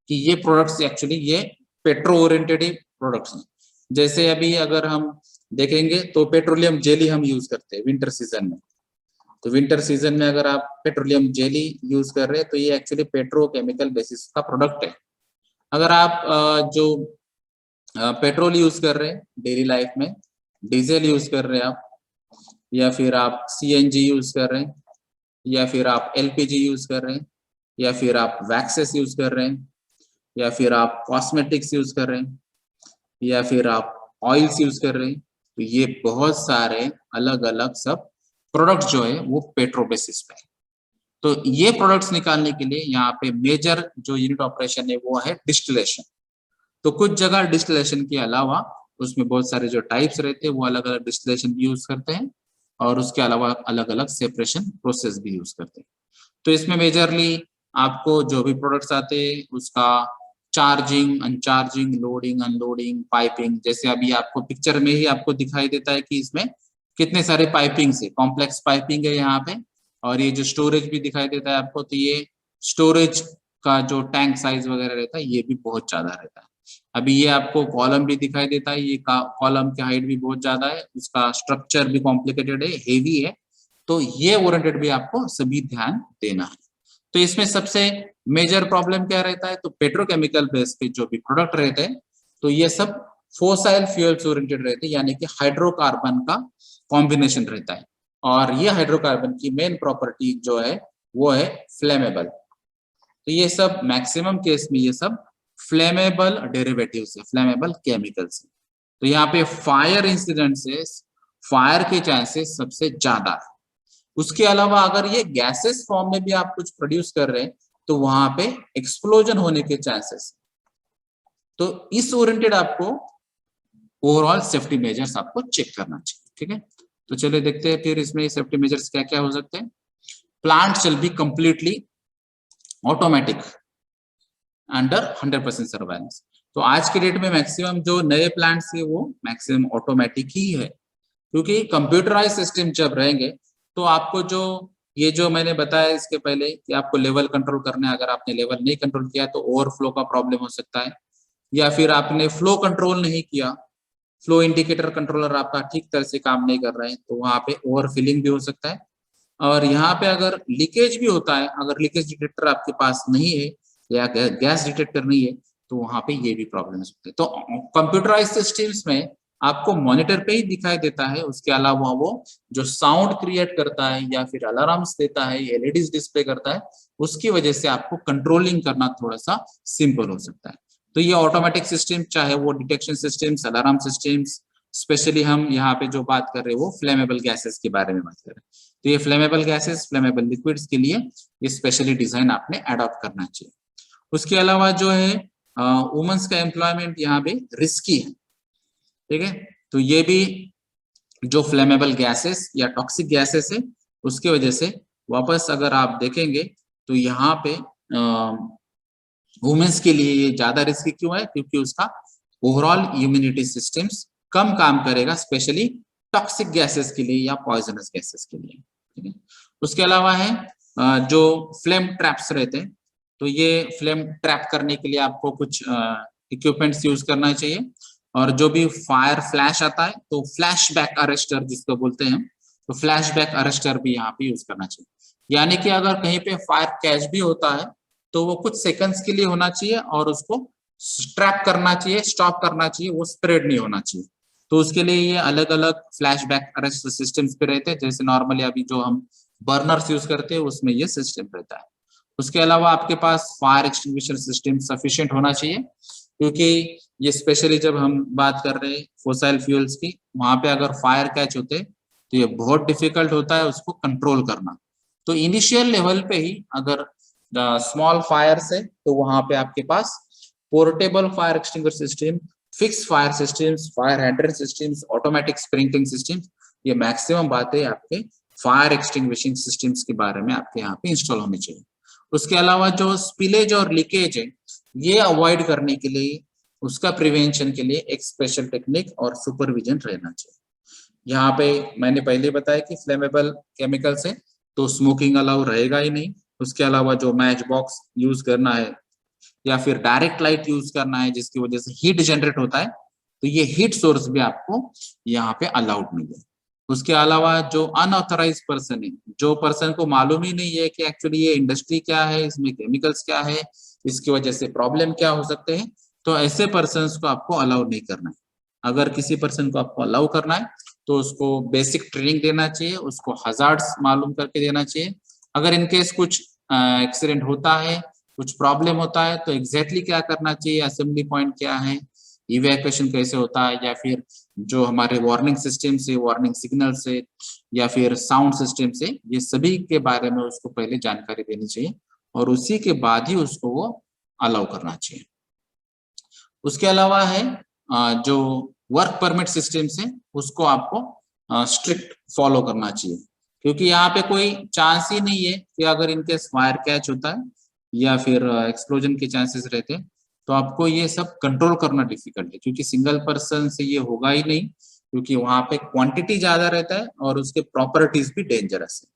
कि ये प्रोडक्ट्स एक्चुअली ये पेट्रो ओरिएंटेड प्रोडक्ट्स हैं। जैसे अभी अगर हम देखेंगे तो पेट्रोलियम जेली हम यूज करते हैं विंटर सीजन में। तो विंटर सीजन में अगर आप पेट्रोलियम जेली यूज कर रहे हैं तो ये एक्चुअली पेट्रोकेमिकल बेसिस का प्रोडक्ट है। अगर आप जो पेट्रोल यूज कर रहे हैं डेली लाइफ में, डीजल यूज कर रहे हैं आप, या फिर आप सीएनजी यूज कर रहे हैं, या फिर आप एलपीजी यूज कर रहे हैं, या फिर आप वैक्सेस यूज कर रहे हैं, या फिर आप कॉस्मेटिक्स यूज कर रहे हैं, या फिर आप ऑयल्स यूज कर रहे हैं, तो ये बहुत सारे अलग अलग सब प्रोडक्ट जो है वो पेट्रो बेसिस पे है। तो ये प्रोडक्ट्स निकालने के लिए यहाँ पे मेजर जो यूनिट ऑपरेशन है वो है डिस्टिलेशन। तो कुछ जगह डिस्टिलेशन के अलावा उसमें बहुत सारे जो टाइप्स रहते हैं वो अलग अलग डिस्टिलेशन भी यूज करते हैं और उसके अलावा अलग अलग सेपरेशन प्रोसेस भी यूज करते हैं। तो इसमें मेजरली आपको जो भी प्रोडक्ट्स आते हैं उसका चार्जिंग, अनचार्जिंग, लोडिंग, अनलोडिंग, पाइपिंग, जैसे अभी आपको पिक्चर में ही आपको दिखाई देता है कि इसमें कितने सारे पाइपिंग है, कॉम्प्लेक्स पाइपिंग है यहाँ पे। और ये जो स्टोरेज भी दिखाई देता है आपको, तो ये स्टोरेज का जो टैंक साइज वगैरह रहता है ये भी बहुत ज्यादा रहता है। अभी ये आपको कॉलम भी दिखाई देता है, ये कॉलम की हाइट भी बहुत ज्यादा है, उसका स्ट्रक्चर भी कॉम्प्लिकेटेड है, हेवी है, तो ये ओरिएंटेड भी आपको सभी ध्यान देना है। तो इसमें सबसे मेजर प्रॉब्लम क्या रहता है, तो पेट्रोकेमिकल बेस पे जो भी प्रोडक्ट रहते हैं तो ये सब फोसाइल फ्यूल्स ओरिएंटेड रहते हैं, यानी कि हाइड्रोकार्बन का कॉम्बिनेशन रहता है। और ये हाइड्रोकार्बन की मेन प्रॉपर्टी जो है वो है फ्लेमेबल। तो ये सब मैक्सिमम केस में ये सब फ्लेमेबल डेरिवेटिव्स है, फ्लेमेबल केमिकल्स है। तो यहाँ पे फायर इंसिडेंसेस, फायर के चांसेस सबसे ज्यादा है। उसके अलावा अगर ये गैसेस फॉर्म में भी आप कुछ प्रोड्यूस कर रहे हैं तो वहां पे एक्सप्लोजन होने के चांसेस। तो इस ओरिएंटेड आपको ओवरऑल सेफ्टी मेजर्स आपको चेक करना चाहिए, ठीक है। तो चलिए देखते हैं फिर इसमें सेफ्टी मेजर्स क्या क्या हो सकते हैं। Plant shall be completely automatic under 100% surveillance. तो आज के डेट में मैक्सिमम जो नए प्लांट्स है वो मैक्सिमम ऑटोमेटिक ही है, क्योंकि कंप्यूटराइज सिस्टम जब रहेंगे तो आपको जो ये जो मैंने बताया इसके पहले कि आपको लेवल कंट्रोल करना है, अगर आपने लेवल नहीं कंट्रोल किया तो ओवरफ्लो का प्रॉब्लम हो सकता है, या फिर आपने फ्लो कंट्रोल नहीं किया, फ्लो इंडिकेटर कंट्रोलर आपका ठीक तरह से काम नहीं कर रहा है तो वहां पे ओवरफिलिंग भी हो सकता है। और यहाँ पे अगर लीकेज भी होता है, अगर लीकेज डिटेक्टर आपके पास नहीं है या गैस डिटेक्टर नहीं है तो वहां पे ये भी प्रॉब्लम हो सकते हैं। तो कंप्यूटराइज सिस्टम्स में आपको मॉनिटर पे ही दिखाई देता है, उसके अलावा वो जो साउंड क्रिएट करता है या फिर अलार्म्स देता है, एलईडी डिस्प्ले करता है, उसकी वजह से आपको कंट्रोलिंग करना थोड़ा सा सिंपल हो सकता है। तो ये ऑटोमेटिक सिस्टम, चाहे वो detection systems, alarm systems, specially हम यहाँ पे जो बात कर रहे हैं वो फ्लेमेबल गैसेस के बारे में बात कर रहे हैं। तो ये फ्लेमेबल गैसेस, फ्लेमेबल लिक्विड्स के लिए ये स्पेशली डिजाइन आपने अडॉप्ट करना चाहिए। उसके अलावा जो है वुमेन्स का एम्प्लॉयमेंट यहाँ पे रिस्की है, ठीक है। तो ये भी जो फ्लेमेबल गैसेस या टॉक्सिक गैसेस है उसके वजह से वापस अगर आप देखेंगे तो यहाँ पे वुमेन्स के लिए ये ज्यादा रिस्की क्यों है, क्योंकि उसका ओवरऑल इम्यूनिटी सिस्टम्स कम काम करेगा, स्पेशली टॉक्सिक गैसेस के लिए या पॉइजनस गैसेस के लिए, ठीक है। उसके अलावा है जो फ्लेम ट्रैप्स रहते हैं, तो ये फ्लेम ट्रैप करने के लिए आपको कुछ इक्विपमेंट्स यूज करना चाहिए। और जो भी फायर फ्लैश आता है तो फ्लैश बैक अरेस्टर जिसको बोलते हैं, तो फ्लैश बैक अरेस्टर भी यहाँ पे यूज करना चाहिए। यानी कि अगर कहीं पे फायर कैच भी होता है तो वो कुछ सेकंड्स के लिए होना चाहिए और उसको ट्रैप करना चाहिए, स्टॉप करना चाहिए, वो स्प्रेड नहीं होना चाहिए। तो उसके लिए ये अलग अलग फ्लैश बैक अरेस्ट सिस्टम्स पे रहते हैं, जैसे नॉर्मली अभी जो हम बर्नर्स यूज करते हैं उसमें ये सिस्टम रहता है। उसके अलावा आपके पास फायर एक्सटिंग्विशर सिस्टम सफिशिएंट होना चाहिए, क्योंकि ये स्पेशली जब हम बात कर रहे हैं फोसाइल फ्यूल्स की, वहां पे अगर फायर कैच होते तो ये बहुत डिफिकल्ट होता है उसको कंट्रोल करना। तो इनिशियल लेवल पे ही अगर स्मॉल फायर्स है तो वहां पे आपके पास portable fire extinguisher system, fix fire systems, fire hydrant systems, automatic sprinkling systems, ये मैक्सिमम बातें आपके फायर एक्सटिंग्विशिंग सिस्टम्स के बारे में आपके यहाँ पे इंस्टॉल होनी चाहिए। उसके अलावा जो स्पिलेज और लीकेज है ये अवॉइड करने के लिए, उसका प्रिवेंशन के लिए एक स्पेशल टेक्निक और सुपरविजन रहना चाहिए। यहाँ पे मैंने पहले बताया कि फ्लेमेबल केमिकल से तो स्मोकिंग अलाउ रहेगा ही नहीं। उसके अलावा जो मैच बॉक्स यूज करना है या फिर डायरेक्ट लाइट यूज करना है जिसकी वजह से हीट जनरेट होता है, तो ये हीट सोर्स भी आपको यहाँ पे अलाउड नहीं है। उसके अलावा जो अनऑथराइज पर्सन है, जो पर्सन को मालूम ही नहीं है कि एक्चुअली ये इंडस्ट्री क्या है, इसमें केमिकल्स क्या है, इसकी वजह से प्रॉब्लम क्या हो सकते हैं, तो ऐसे पर्सन को आपको अलाउ नहीं करना है। अगर किसी पर्सन को आपको अलाउ करना है तो उसको बेसिक ट्रेनिंग देना चाहिए, उसको हजार्ड्स मालूम करके देना चाहिए। अगर इनकेस कुछ एक्सीडेंट होता है, कुछ प्रॉब्लम होता है तो एग्जैक्टली क्या करना चाहिए, असेंबली पॉइंट क्या है, इवैक्यूएशन कैसे होता है, या फिर जो हमारे वार्निंग सिस्टम से, वार्निंग सिग्नल से, या फिर साउंड सिस्टम से, ये सभी के बारे में उसको पहले जानकारी देनी चाहिए और उसी के बाद ही उसको वो अलाउ करना चाहिए। उसके अलावा है जो वर्क परमिट सिस्टम से उसको आपको स्ट्रिक्ट फॉलो करना चाहिए, क्योंकि यहाँ पे कोई चांस ही नहीं है कि अगर इनकेस फायर कैच होता है या फिर एक्सप्लोजन के चांसेस रहते हैं तो आपको ये सब कंट्रोल करना डिफिकल्ट है, क्योंकि सिंगल पर्सन से ये होगा ही नहीं, क्योंकि वहां पे क्वांटिटी ज्यादा रहता है और उसके प्रॉपर्टीज भी डेंजरस है।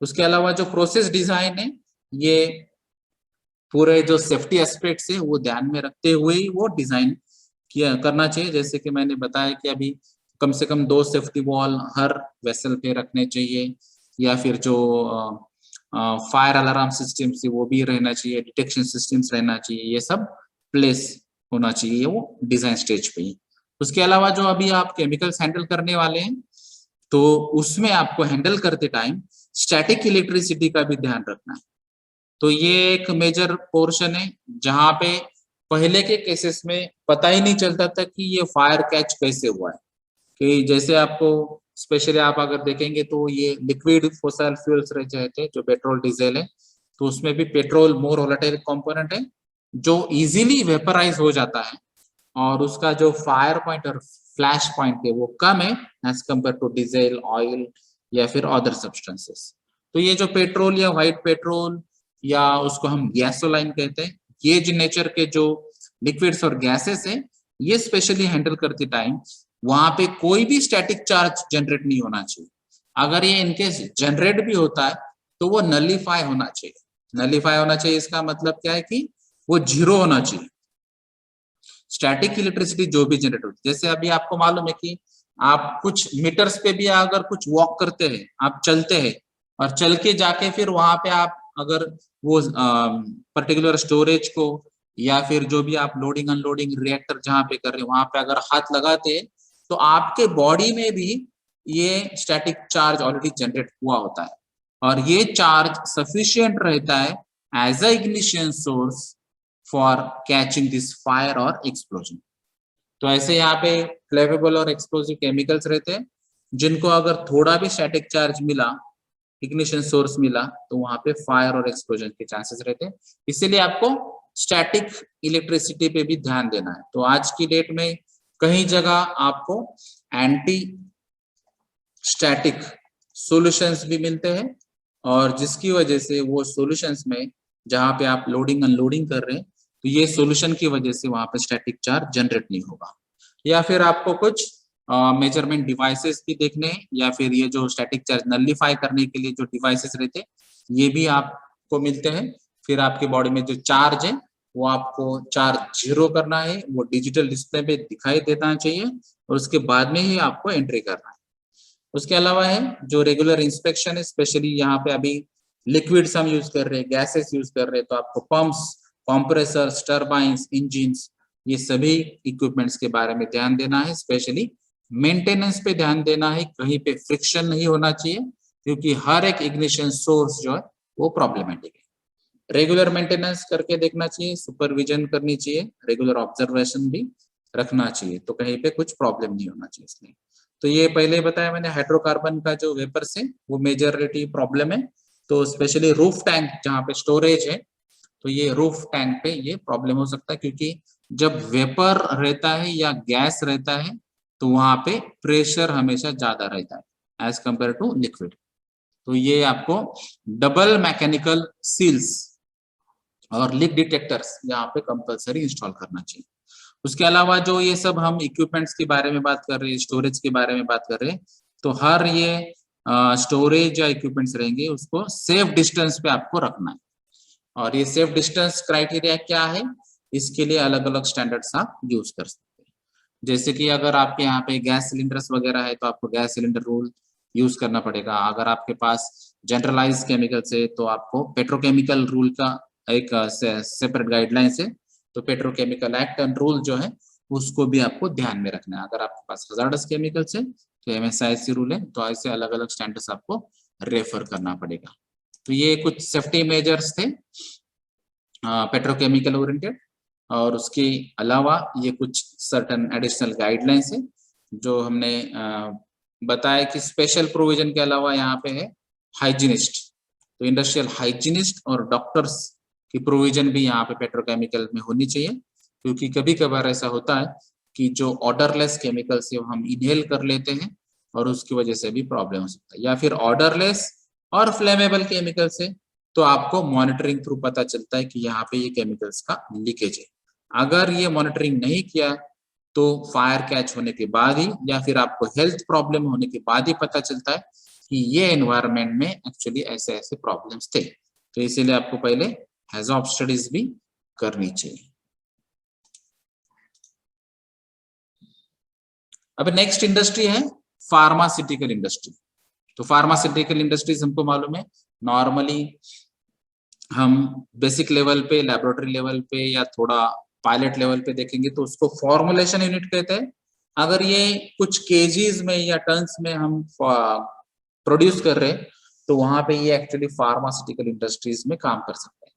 उसके अलावा जो प्रोसेस डिजाइन है ये पूरे जो सेफ्टी एस्पेक्ट्स है वो ध्यान में रखते हुए ही वो डिजाइन किया करना चाहिए। जैसे कि मैंने बताया कि अभी कम से कम 2 सेफ्टी वॉल हर वेसल पे रखने चाहिए, या फिर जो फायर अलार्म सिस्टम से वो भी रहना चाहिए, डिटेक्शन सिस्टम्स रहना चाहिए, ये सब प्लेस होना चाहिए वो डिजाइन स्टेज पे ही। उसके अलावा जो अभी आप केमिकल्स हैंडल करने वाले हैं, तो उसमें आपको हैंडल करते टाइम स्टैटिक इलेक्ट्रिसिटी का भी ध्यान रखना है। तो ये एक मेजर पोर्शन है जहां पे पहले के केसेस में पता ही नहीं चलता था कि ये फायर कैच कैसे हुआ है। कि जैसे आपको स्पेशली आप अगर देखेंगे तो ये लिक्विड फॉसल फ्यूल्स रह जाते हैं, जो पेट्रोल डीजल है, तो उसमें भी पेट्रोल मोर वोलेटाइल कंपोनेंट है जो इजीली वेपराइज हो जाता है, और उसका जो फायर पॉइंट और फ्लैश पॉइंट है वो कम है as compare to diesel, oil या फिर अदर सब्सटेंसेस। तो ये जो पेट्रोल या व्हाइट पेट्रोल या उसको हम गैसोलाइन कहते हैं, ये जो नेचर के जो लिक्विड्स और गैसेस है, ये स्पेशली हैंडल करते टाइम वहां पे कोई भी स्टैटिक चार्ज जनरेट नहीं होना चाहिए। अगर ये इनकेस जनरेट भी होता है तो वो नलीफाई होना चाहिए। नलीफाई होना चाहिए इसका मतलब क्या है कि वो जीरो होना चाहिए। स्टैटिक इलेक्ट्रिसिटी जो भी जनरेट होती है, जैसे अभी आपको मालूम है कि आप कुछ मीटर्स पे भी अगर कुछ वॉक करते हैं, आप चलते हैं, और चल के जाके फिर वहां पे आप अगर वो पर्टिकुलर स्टोरेज को या फिर जो भी आप लोडिंग अनलोडिंग रिएक्टर जहां पे कर रहे हैं वहां पे अगर हाथ लगाते हैं, तो आपके बॉडी में भी ये स्टैटिक चार्ज ऑलरेडी जनरेट हुआ होता है, और ये चार्ज सफिशिएंट रहता है as a ignition source for catching this fire और एक्सप्लोजन। तो ऐसे यहाँ पे फ्लेमेबल और एक्सप्लोसिव केमिकल्स रहते हैं जिनको अगर थोड़ा भी स्टैटिक चार्ज मिला, इग्निशन सोर्स मिला, तो वहां पे फायर और एक्सप्लोजन के चांसेस रहते हैं। इसीलिए आपको स्टैटिक इलेक्ट्रिसिटी पे भी ध्यान देना है। तो आज की डेट में कई जगह आपको एंटी स्टैटिक सॉल्यूशंस भी मिलते हैं, और जिसकी वजह से वो सॉल्यूशंस में जहां पे आप लोडिंग अनलोडिंग कर रहे हैं, तो ये सॉल्यूशन की वजह से वहां पे स्टैटिक चार्ज जनरेट नहीं होगा। या फिर आपको कुछ मेजरमेंट डिवाइसेस भी देखने हैं, या फिर ये जो स्टैटिक चार्ज नलिफाई करने के लिए जो डिवाइसेस रहते हैं, ये भी आपको मिलते हैं। फिर आपके बॉडी में जो चार्ज है वो आपको चार्ज जीरो करना है, वो डिजिटल डिस्प्ले पे दिखाई देना चाहिए, और उसके बाद में ही आपको एंट्री करना है। उसके अलावा है जो रेगुलर इंस्पेक्शन है, स्पेशली यहाँ पे अभी लिक्विड्स हम यूज कर रहे हैं, गैसेस यूज कर रहे हैं, तो आपको पंप्स, कंप्रेसर्स, टर्बाइंस, इंजिन्स, ये सभी इक्विपमेंट्स के बारे में ध्यान देना है। स्पेशली मेंटेनेंस पे ध्यान देना है, कहीं पे फ्रिक्शन नहीं होना चाहिए, क्योंकि हर एक इग्निशन सोर्स जो है वो प्रॉब्लमेटिक है। रेगुलर मेंटेनेंस करके देखना चाहिए, सुपरविजन करनी चाहिए, रेगुलर ऑब्जर्वेशन भी रखना चाहिए, तो कहीं पे कुछ प्रॉब्लम नहीं होना चाहिए इसमें। तो ये पहले बताया मैंने, हाइड्रोकार्बन का जो वेपर से वो मेजॉरिटी प्रॉब्लम है। तो स्पेशली रूफ टैंक जहाँ पे स्टोरेज है, तो ये रूफ टैंक पे ये प्रॉब्लम हो सकता है, क्योंकि जब वेपर रहता है या गैस रहता है तो वहां पे प्रेशर हमेशा ज्यादा रहता है एज कंपेयर टू लिक्विड। तो ये आपको डबल मैकेनिकल सील्स और लीक डिटेक्टर्स यहाँ पे कंपलसरी इंस्टॉल करना चाहिए। उसके अलावा जो ये सब हम इक्विपमेंट्स के बारे में बात कर रहे हैं, स्टोरेज के बारे में बात कर रहे हैं, तो हर ये स्टोरेज या इक्विपमेंट्स रहेंगे उसको सेफ डिस्टेंस पे आपको रखना है। और ये सेफ डिस्टेंस क्राइटेरिया क्या है, इसके लिए अलग अलग स्टैंडर्ड्स आप यूज कर सकते हैं। जैसे कि अगर आपके यहाँ पे गैस सिलेंडर्स वगैरह है तो आपको गैस सिलेंडर रूल यूज करना पड़ेगा। अगर आपके पास जनरलाइज केमिकल्स है तो आपको पेट्रोकेमिकल रूल का एक सेपरेट गाइडलाइंस है, तो पेट्रोकेमिकल एक्ट एंड रूल जो है उसको भी आपको ध्यान में रखना है। अगर आपके पास हजार्डस केमिकल्स है तो MSIC रूल है, तो ऐसे अलग अलग स्टैंडर्ड्स आपको रेफर करना पड़ेगा। तो ये कुछ सेफ्टी मेजर्स थे पेट्रोकेमिकल ओरिएंटेड, और उसके अलावा ये कुछ सर्टन एडिशनल गाइडलाइंस है जो हमने बताया कि स्पेशल प्रोविजन के अलावा यहाँ पे है हाइजीनिस्ट। तो इंडस्ट्रियल हाइजीनिस्ट और डॉक्टर्स की प्रोविजन भी यहाँ पे पेट्रोकेमिकल में होनी चाहिए, क्योंकि कभी कभार ऐसा होता है कि जो ऑर्डरलेस केमिकल्स है हम इनहेल कर लेते हैं और उसकी वजह से भी प्रॉब्लम हो सकता है, या फिर ऑर्डरलेस और फ्लेमेबल केमिकल्स है तो आपको मॉनिटरिंग थ्रू पता चलता है कि यहाँ पे ये केमिकल्स का लीकेज है। अगर ये मॉनिटरिंग नहीं किया तो फायर कैच होने के बाद ही या फिर आपको हेल्थ प्रॉब्लम होने के बाद ही पता चलता है कि ये एनवायरनमेंट में एक्चुअली ऐसे ऐसे प्रॉब्लम्स थे। तो इसीलिए आपको पहले हैजॉर्ड स्टडीज भी करनी चाहिए। अब नेक्स्ट इंडस्ट्री है फार्मास्यूटिकल इंडस्ट्री। तो फार्मास्यूटिकल इंडस्ट्रीज हमको मालूम है, नॉर्मली हम बेसिक लेवल पे, लेबोरेटरी लेवल पे या थोड़ा पायलट लेवल पे देखेंगे तो उसको फॉर्मुलेशन यूनिट कहते हैं। अगर ये कुछ केजीज में या टन्स में हम प्रोड्यूस कर रहे हैं तो वहां पे ये एक्चुअली फार्मास्यूटिकल इंडस्ट्रीज में काम कर सकते हैं।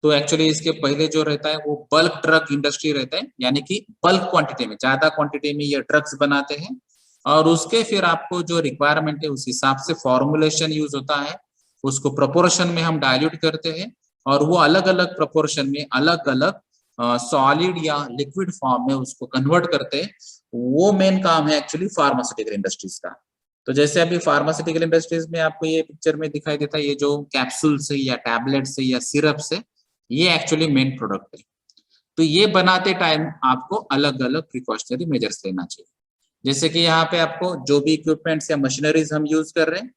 तो एक्चुअली इसके पहले जो रहता है वो बल्क ड्रग इंडस्ट्री रहता है, यानी कि बल्क क्वांटिटी में, ज्यादा क्वांटिटी में ये ड्रग्स बनाते हैं और उसके फिर आपको जो रिक्वायरमेंट है उस हिसाब से फॉर्मुलेशन यूज होता है, उसको प्रोपोर्शन में हम डाइल्यूट करते हैं और वो अलग अलग प्रोपोर्शन में अलग अलग सॉलिड या लिक्विड फॉर्म में उसको कन्वर्ट करते हैं। वो मेन काम है एक्चुअली फार्मास्यूटिकल इंडस्ट्रीज का। तो जैसे अभी फार्मास्यूटिकल इंडस्ट्रीज में आपको ये पिक्चर में दिखाई देता है, ये जो कैप्सूल से या टैबलेट से या सिरप से, ये एक्चुअली मेन प्रोडक्ट है। तो ये बनाते टाइम आपको अलग अलग प्रिकॉशनरी मेजर्स लेना चाहिए। जैसे कि यहाँ पे आपको जो भी इक्विपमेंट्स या मशीनरीज हम यूज कर रहे हैं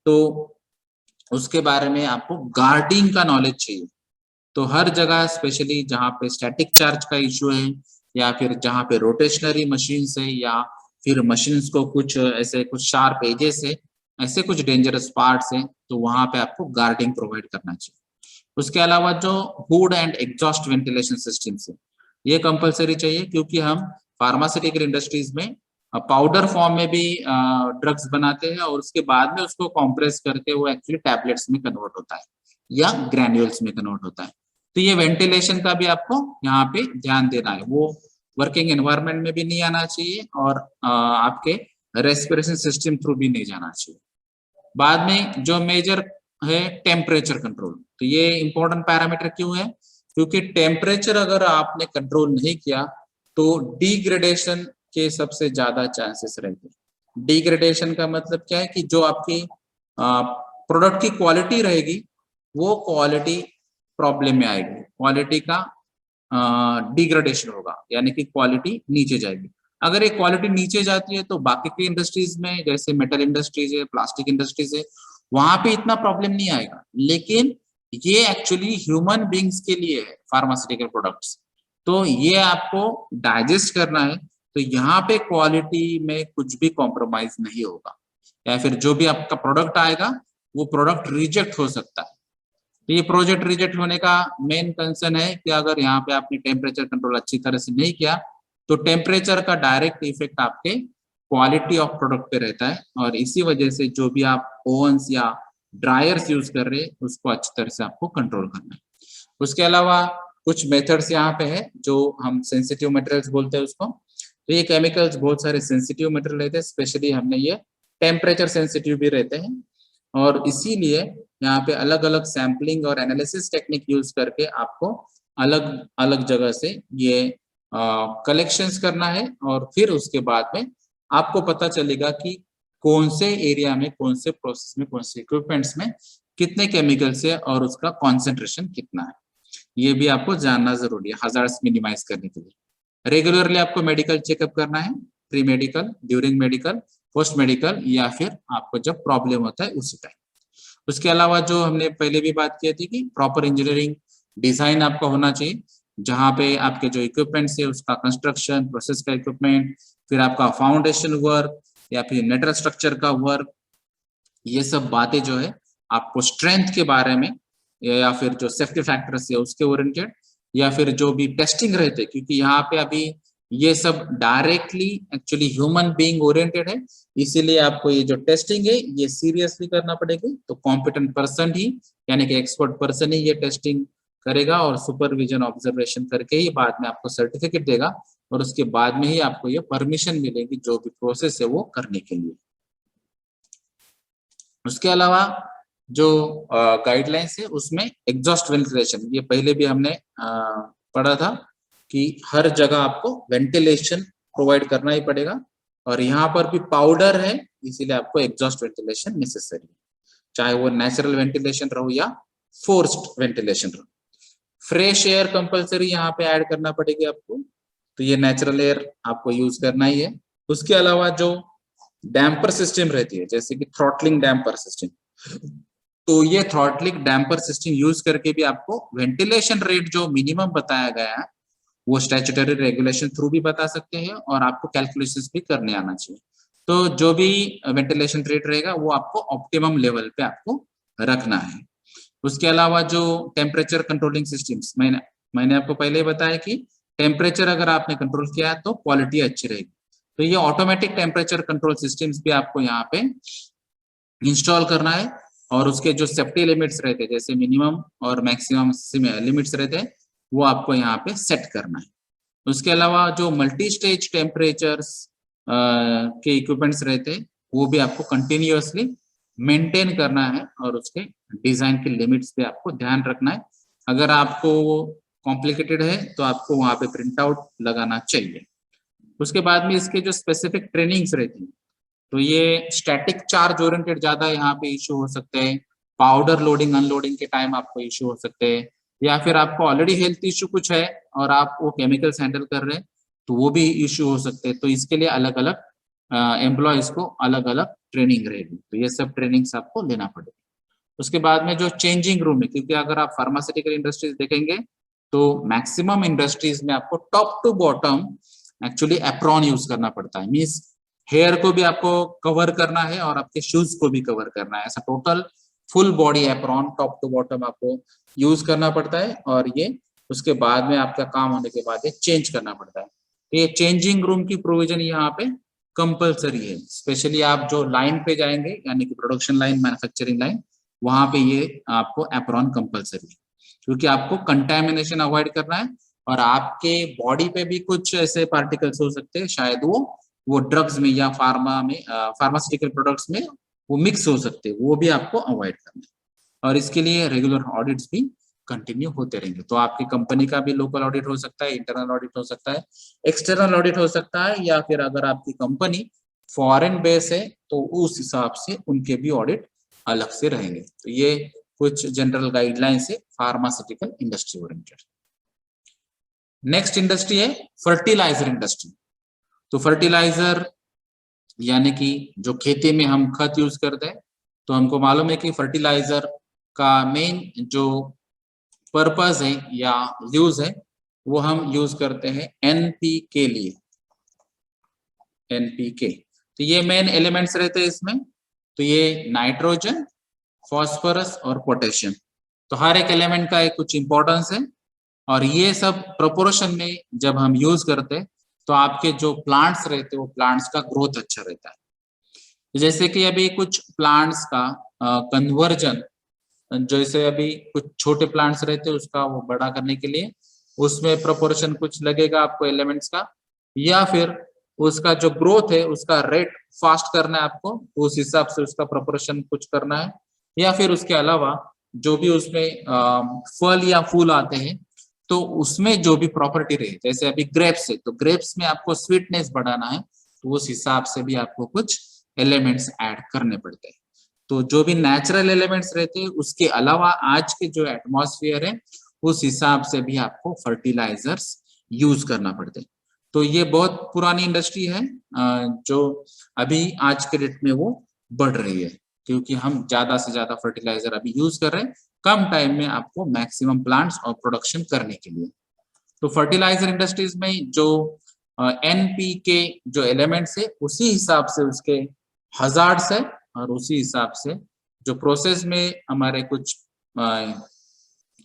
तो उसके बारे में आपको गार्डिंग का नॉलेज चाहिए। तो हर जगह स्पेशली जहाँ पे स्टैटिक चार्ज का इश्यू है या फिर जहाँ पे रोटेशनरी मशीन है या फिर मशीन्स को कुछ ऐसे कुछ शार्प एजेस है, ऐसे कुछ डेंजरस पार्ट्स है, तो वहां पे आपको गार्डिंग प्रोवाइड करना चाहिए। उसके अलावा जो hood and exhaust ventilation system है ये कंपलसरी चाहिए, क्योंकि हम फार्मास्यूटिकल इंडस्ट्रीज में पाउडर फॉर्म में भी ड्रग्स बनाते हैं और उसके बाद में उसको कॉम्प्रेस करके वो एक्चुअली टैबलेट्स में कन्वर्ट होता है या ग्रैन्यूल्स में कन्वर्ट होता है। तो ये वेंटिलेशन का भी आपको यहाँ पे ध्यान देना है, वो वर्किंग एनवायरनमेंट में भी नहीं आना चाहिए और आपके रेस्पिरेशन सिस्टम थ्रू भी नहीं जाना चाहिए। बाद में जो मेजर है टेम्परेचर कंट्रोल, तो ये इंपॉर्टेंट पैरामीटर क्यों है, क्योंकि टेम्परेचर अगर आपने कंट्रोल नहीं किया तो डिग्रेडेशन के सबसे ज्यादा चांसेस रहते हैं। डिग्रेडेशन का मतलब क्या है कि जो आपकी प्रोडक्ट की क्वालिटी रहेगी वो क्वालिटी प्रॉब्लम में आएगी, क्वालिटी का डिग्रेडेशन होगा, यानी कि क्वालिटी नीचे जाएगी। अगर ये क्वालिटी नीचे जाती है तो बाकी की इंडस्ट्रीज में, जैसे मेटल इंडस्ट्रीज है, प्लास्टिक इंडस्ट्रीज है, वहां पे इतना प्रॉब्लम नहीं आएगा। लेकिन ये एक्चुअली ह्यूमन बींग्स के लिए है फार्मास्यूटिकल प्रोडक्ट्स, तो ये आपको डाइजेस्ट करना है। तो यहाँ पे क्वालिटी में कुछ भी कॉम्प्रोमाइज नहीं होगा, या फिर जो भी आपका प्रोडक्ट आएगा वो प्रोडक्ट रिजेक्ट हो सकता है। तो ये प्रोजेक्ट रिजेक्ट होने का मेन कंसर्न है कि अगर यहाँ पे आपने टेम्परेचर कंट्रोल अच्छी तरह से नहीं किया तो टेम्परेचर का डायरेक्ट इफेक्ट आपके क्वालिटी ऑफ प्रोडक्ट पे रहता है, और इसी वजह से जो भी आप ओवंस या ड्रायर्स यूज कर रहे हैं उसको अच्छी तरह से आपको कंट्रोल करना है। उसके अलावा कुछ मेथड्स यहाँ पे है जो हम सेंसिटिव मटेरियल्स बोलते हैं उसको। तो ये केमिकल्स बहुत सारे सेंसिटिव मटेरियल रहते हैं, स्पेशली हमने ये टेम्परेचर सेंसिटिव भी रहते हैं, और इसीलिए यहाँ पे अलग अलग सैम्पलिंग और एनालिसिस टेक्निक यूज करके आपको अलग अलग जगह से ये कलेक्शंस करना है, और फिर उसके बाद में आपको पता चलेगा कि कौन से एरिया में, कौन से प्रोसेस में, कौन से इक्विपमेंट्स में कितने केमिकल्स है और उसका कॉन्सेंट्रेशन कितना है। ये भी आपको जानना जरूरी है हजार्ड्स मिनिमाइज करने के लिए। रेगुलरली आपको मेडिकल चेकअप करना है, pre medical, during medical, post medical, या फिर आपको जब प्रॉब्लम होता है उसी टाइम। उसके अलावा जो हमने पहले भी बात की थी कि प्रॉपर इंजीनियरिंग डिजाइन आपका होना चाहिए, जहाँ पे आपके जो इक्विपमेंट्स है उसका कंस्ट्रक्शन, प्रोसेस का इक्विपमेंट, फिर आपका फाउंडेशन वर्क या फिर नेटल स्ट्रक्चर का वर्क, ये सब बातें जो है आपको स्ट्रेंथ के बारे में या फिर जो सेफ्टी फैक्टर्स है उसके ओरिएंटेड, या फिर जो भी टेस्टिंग रहते, क्योंकि यहाँ पे अभी ये सब directly actually human being oriented है, इसीलिए आपको ये जो टेस्टिंग है ये सीरियसली करना पड़ेगी। तो कॉम्पिटेंट पर्सन ही, यानी कि एक्सपर्ट पर्सन ही ये टेस्टिंग करेगा और सुपरविजन ऑब्जर्वेशन करके ही बाद में आपको सर्टिफिकेट देगा, और उसके बाद में ही आपको ये परमिशन मिलेगी जो भी प्रोसेस है वो करने के लिए। उसके अलावा जो गाइडलाइंस है उसमें एग्जॉस्ट वेंटिलेशन, ये पहले भी हमने पढ़ा था कि हर जगह आपको वेंटिलेशन प्रोवाइड करना ही पड़ेगा, और यहाँ पर भी पाउडर है इसीलिए आपको एग्जॉस्ट वेंटिलेशन नेसेसरी है, चाहे वो नेचुरल वेंटिलेशन रहो या फोर्स्ड वेंटिलेशन रहो। फ्रेश एयर कंपलसरी यहाँ पे ऐड करना पड़ेगी आपको, तो ये नेचुरल एयर आपको यूज करना ही है। उसके अलावा जो डैम्पर सिस्टम रहती है, जैसे कि थ्रॉटलिंग डैम्पर सिस्टम, तो ये थ्रॉटलिंग डैम्पर सिस्टम यूज करके भी आपको वेंटिलेशन रेट जो मिनिमम बताया गया है वो स्टैट्यूटरी रेगुलेशन थ्रू भी बता सकते हैं और आपको कैलकुलेशंस भी करने आना चाहिए। तो जो भी वेंटिलेशन रेट रहेगा वो आपको ऑप्टिमम लेवल पे आपको रखना है। उसके अलावा जो टेम्परेचर कंट्रोलिंग सिस्टम्स, मैंने आपको पहले ही बताया कि टेम्परेचर अगर आपने कंट्रोल किया तो क्वालिटी अच्छी रहेगी। तो ये ऑटोमेटिक टेम्परेचर कंट्रोल सिस्टम्स भी आपको यहाँ पे इंस्टॉल करना है और उसके जो सेफ्टी लिमिट्स रहते हैं जैसे मिनिमम और मैक्सिमम लिमिट्स रहते हैं वो आपको यहाँ पे सेट करना है। उसके अलावा जो मल्टी स्टेज टेम्परेचर्स के इक्विपमेंट्स रहते हैं वो भी आपको कंटिन्यूअसली मेंटेन करना है और उसके डिजाइन के लिमिट्स पे आपको ध्यान रखना है। अगर आपको कॉम्प्लिकेटेड है तो आपको वहां पे प्रिंट आउट लगाना चाहिए। उसके बाद में इसके जो स्पेसिफिक ट्रेनिंग्स रहती है तो ये स्टैटिक चार्ज ओरिएंटेड ज्यादा यहाँ पे इशू हो सकते हैं, पाउडर लोडिंग अनलोडिंग के टाइम आपको इशू हो सकते हैं, या फिर आपको ऑलरेडी हेल्थ इशू कुछ है और आप वो केमिकल्स हैंडल कर रहे हैं तो वो भी इशू हो सकते हैं। तो इसके लिए अलग अलग एम्प्लॉयज को अलग अलग ट्रेनिंग रहेगी, तो ये सब ट्रेनिंग्स आपको लेना पड़ेगा। उसके बाद में जो चेंजिंग रूम है, क्योंकि अगर आप फार्मास्यूटिकल इंडस्ट्रीज देखेंगे तो मैक्सिमम इंडस्ट्रीज में आपको top to bottom actually apron use करना पड़ता है। मीन्स हेयर को भी आपको कवर करना है और आपके शूज को भी कवर करना है, ऐसा total full body apron top to bottom आपको यूज करना पड़ता है। और ये उसके बाद में आपका काम होने के बाद ये चेंज करना पड़ता है। तो ये चेंजिंग रूम की प्रोविजन यहाँ पे कंपलसरी है। स्पेशली आप जो लाइन पे जाएंगे यानी कि प्रोडक्शन लाइन, मैन्युफैक्चरिंग लाइन, वहां पे ये आपको एप्रॉन कंपलसरी है, क्योंकि आपको कंटेमिनेशन अवॉइड करना है और आपके बॉडी पे भी कुछ ऐसे पार्टिकल्स हो सकते हैं, शायद वो ड्रग्स में या फार्मास्यूटिकल प्रोडक्ट्स में वो मिक्स हो सकते हैं, वो भी आपको अवॉइड करना है। और इसके लिए रेगुलर ऑडिट्स भी कंटिन्यू होते रहेंगे। तो आपकी कंपनी का भी लोकल ऑडिट हो सकता है, इंटरनल ऑडिट हो सकता है, एक्सटर्नल ऑडिट हो सकता है, या फिर अगर आपकी कंपनी फॉरेन बेस है तो उस हिसाब से उनके भी ऑडिट अलग से रहेंगे। तो ये कुछ जनरल गाइडलाइंस है pharmaceutical industry oriented. Next industry है फर्टिलाइजर इंडस्ट्री। तो फर्टिलाइजर यानी कि जो खेती में हम खत यूज करते हैं, तो हमको मालूम है कि फर्टिलाइजर का मेन जो पर्पस है या यूज है वो हम यूज करते हैं एनपीके लिए, एनपीके। तो ये मेन एलिमेंट्स रहते हैं इसमें। तो ये नाइट्रोजन, फॉस्फोरस और पोटेशियम, तो हर एक एलिमेंट का एक कुछ इंपॉर्टेंस है और ये सब प्रोपोर्शन में जब हम यूज करते हैं तो आपके जो प्लांट्स रहते हैं वो प्लांट्स का ग्रोथ अच्छा रहता है। जैसे कि अभी कुछ प्लांट्स का कन्वर्जन, जैसे अभी कुछ छोटे प्लांट्स रहते हैं उसका वो बड़ा करने के लिए उसमें प्रोपोर्शन कुछ लगेगा आपको एलिमेंट्स का, या फिर उसका जो ग्रोथ है उसका रेट फास्ट करना है आपको, उस हिसाब से उसका प्रोपोर्शन कुछ करना है। या फिर उसके अलावा जो भी उसमें फल या फूल आते हैं तो उसमें जो भी प्रॉपर्टी रहे, जैसे अभी ग्रेप्स है तो ग्रेप्स में आपको स्वीटनेस बढ़ाना है तो उस हिसाब से भी आपको कुछ एलिमेंट्स ऐड करने पड़ते हैं। तो जो भी नेचुरल एलिमेंट्स रहते हैं उसके अलावा आज के जो एटमॉस्फेयर है उस हिसाब से भी आपको फर्टिलाइजर्स यूज करना पड़ते हैं। तो ये बहुत पुरानी इंडस्ट्री है जो अभी आज के डेट में वो बढ़ रही है, क्योंकि हम ज्यादा से ज्यादा फर्टिलाइजर अभी यूज कर रहे हैं कम टाइम में आपको मैक्सिमम प्लांट्स और प्रोडक्शन करने के लिए। तो फर्टिलाइजर इंडस्ट्रीज में जो एनपीके जो एलिमेंट्स है उसी हिसाब से उसके हजार्ड्स है और उसी हिसाब से जो प्रोसेस में हमारे कुछ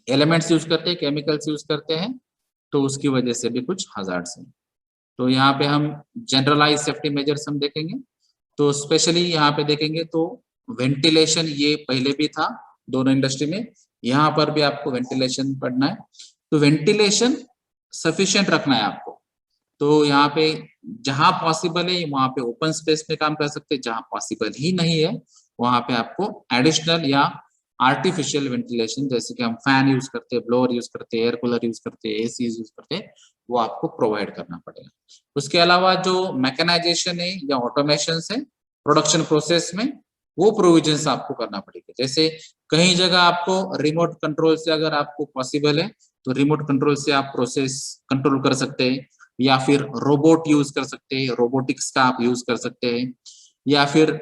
एलिमेंट्स यूज करते हैं, केमिकल्स यूज करते हैं, तो उसकी वजह से भी कुछ हजार्ड्स हैं। तो यहाँ पे हम जनरलाइज सेफ्टी मेजर्स हम देखेंगे। तो स्पेशली यहाँ पे देखेंगे तो वेंटिलेशन ये पहले भी था दोनों इंडस्ट्री में, यहाँ पर भी आपको वेंटिलेशन पढ़ना है। तो वेंटिलेशन सफिशिएंट रखना है आपको। तो यहाँ पे जहां पॉसिबल है वहां पे ओपन स्पेस में काम कर सकते हैं, जहां पॉसिबल ही नहीं है वहां पे आपको एडिशनल या आर्टिफिशियल वेंटिलेशन, जैसे कि हम फैन यूज करते हैं, ब्लोअर यूज करते हैं, एयर कूलर यूज करते हैं, एसी यूज करते हैं, वो आपको प्रोवाइड करना पड़ेगा। उसके अलावा जो मैकेनाइजेशन है या ऑटोमेशन है प्रोडक्शन प्रोसेस में, वो प्रोविजंस आपको करना पड़ेगा। जैसे कहीं जगह आपको रिमोट कंट्रोल से अगर आपको पॉसिबल है तो रिमोट कंट्रोल से आप प्रोसेस कंट्रोल कर सकते हैं, या फिर रोबोट यूज कर सकते हैं, रोबोटिक्स का आप यूज कर सकते हैं, या फिर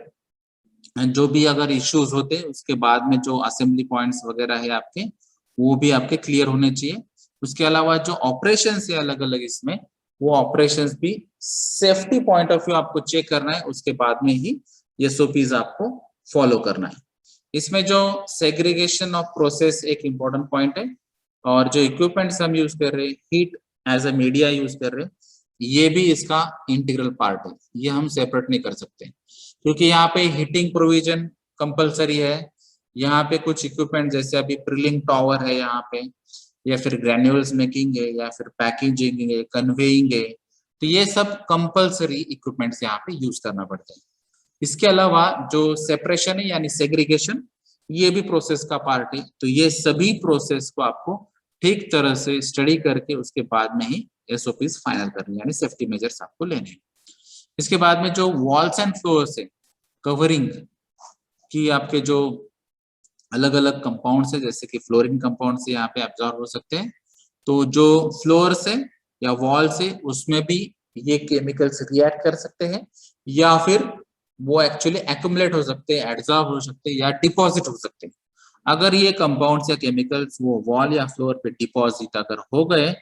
जो भी अगर इश्यूज होते हैं उसके बाद में जो असेंबली पॉइंट्स वगैरह है आपके, वो भी आपके क्लियर होने चाहिए। उसके अलावा जो ऑपरेशन है अलग अलग इसमें, वो ऑपरेशंस भी सेफ्टी पॉइंट ऑफ व्यू आपको चेक करना है, उसके बाद में ही एसओपीज आपको फॉलो करना है। इसमें जो सेग्रीगेशन ऑफ प्रोसेस एक इम्पोर्टेंट पॉइंट है, और जो इक्विपमेंट्स हम यूज कर रहे हैं, heat as a media use कर रहे हैं, ये भी इसका इंटीग्रल पार्ट है, ये हम सेपरेट नहीं कर सकते, क्योंकि यहाँ पे हीटिंग प्रोविजन कंपलसरी है। यहाँ पे कुछ इक्विपमेंट जैसे अभी प्रिलिंग टावर है यहाँ पे, या फिर ग्रेन्यूल्स मेकिंग है, या फिर पैकेजिंग है, कन्वेइंग है, तो ये सब कंपलसरी इक्विपमेंट्स यहाँ पे यूज करना पड़ता है। इसके अलावा जो सेपरेशन है यानी सेग्रीगेशन, ये भी प्रोसेस का पार्ट है। तो ये सभी प्रोसेस को आपको ठीक तरह से स्टडी करके उसके बाद में ही एसओपीज फाइनल करनी, यानी सेफ्टी मेजर्स आपको लेने हैं। इसके बाद में जो वॉल्स एंड फ्लोर्स है, कवरिंग की आपके जो अलग अलग कंपाउंड्स है, जैसे कि फ्लोरिंग कंपाउंड से यहाँ पे एब्जॉर्ब हो सकते हैं, तो जो फ्लोर्स है या वॉल्स है उसमें भी ये केमिकल्स रिएक्ट कर सकते हैं, या फिर वो एक्चुअली एक्यूमुलेट हो सकते हैं, एब्जॉर्ब हो सकते हैं, या डिपॉजिट हो सकते हैं। अगर ये कंपाउंड्स या केमिकल्स वो वॉल या फ्लोर पे डिपॉजिट अगर हो गए,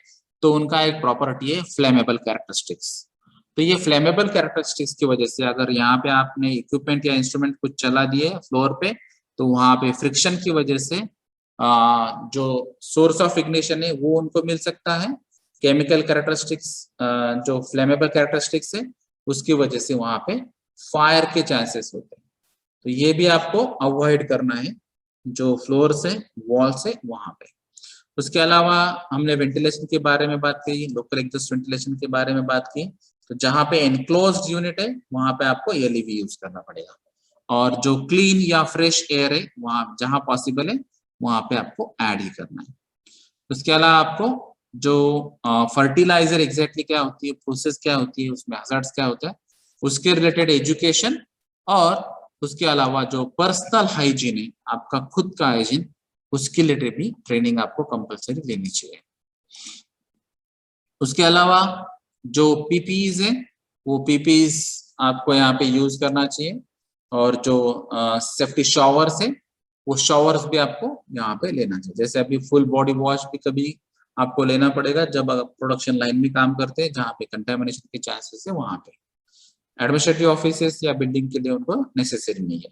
तो उनका एक प्रॉपर्टी है फ्लेमेबल कैरेक्टरिस्टिक्स। तो ये फ्लेमेबल कैरेक्टरिस्टिक्स की वजह से अगर यहाँ पे आपने इक्विपमेंट या इंस्ट्रूमेंट कुछ चला दिए फ्लोर पे, तो वहां पे फ्रिक्शन की वजह से जो सोर्स ऑफ इग्निशन है वो उनको मिल सकता है, केमिकल कैरेक्टरिस्टिक्स जो फ्लेमेबल कैरेक्टरिस्टिक्स है उसकी वजह से वहां पे फायर के चांसेस होते हैं। तो ये भी आपको अवॉइड करना है, जो फ्लोर से वॉल से वहां पे। उसके अलावा हमने वेंटिलेशन के बारे में बात की, लोकल एग्जॉस्ट वेंटिलेशन के बारे में बात की। तो जहां पे एनक्लोज्ड यूनिट है वहां पे आपको एलईवी यूज करना पड़ेगा, और जो क्लीन या फ्रेश एयर है वहां जहां पॉसिबल है वहां पे आपको ऐड ही करना है। उसके अलावा आपको जो फर्टिलाइजर एग्जैक्टली क्या होती है, प्रोसेस क्या होती है, उसमें हजार्ड्स क्या होता है, उसके रिलेटेड एजुकेशन, और उसके अलावा जो पर्सनल हाइजीन है, आपका खुद का हाइजीन, उसके रिलेटेड भी ट्रेनिंग आपको कंपलसरी लेनी चाहिए। उसके अलावा जो पीपीईज है, वो पीपीईज आपको यहाँ पे यूज करना चाहिए, और जो सेफ्टी शॉवर्स है, वो शॉवर्स भी आपको यहाँ पे लेना चाहिए। जैसे अभी फुल बॉडी वॉश भी कभी आपको लेना पड़ेगा जब प्रोडक्शन लाइन में काम करते हैं, जहाँ पे कंटेमिनेशन के चांसेस है वहां पे। एडमिनिस्ट्रेटिव ऑफिसेस या बिल्डिंग के लिए उनको नेसेसरी नहीं है।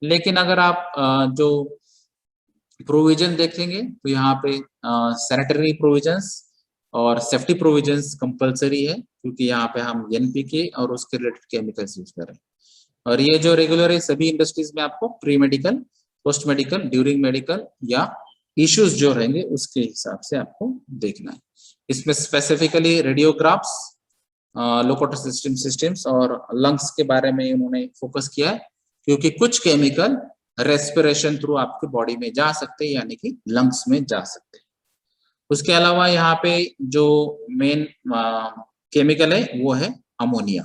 लेकिन अगर आप जो प्रोविजन देखेंगे तो यहाँ पे सैनिटरी प्रोविजंस और सेफ्टी प्रोविजंस कंपलसरी है, क्योंकि यहाँ पे हम एनपीके और उसके रिलेटेड केमिकल्स यूज कर रहे हैं। और ये जो रेगुलर है सभी इंडस्ट्रीज में आपको pre medical, post medical, during medical या इश्यूज जो रहेंगे उसके हिसाब से आपको देखना है। इसमें स्पेसिफिकली रेडियोग्राफ्स, लोकोटर सिस्टम्स और लंग्स के बारे में उन्होंने फोकस किया है, क्योंकि कुछ केमिकल रेस्पिरेशन थ्रू आपके बॉडी में जा सकते हैं, यानी कि लंग्स में जा सकते हैं। उसके अलावा यहाँ पे जो मेन केमिकल है वो है अमोनिया।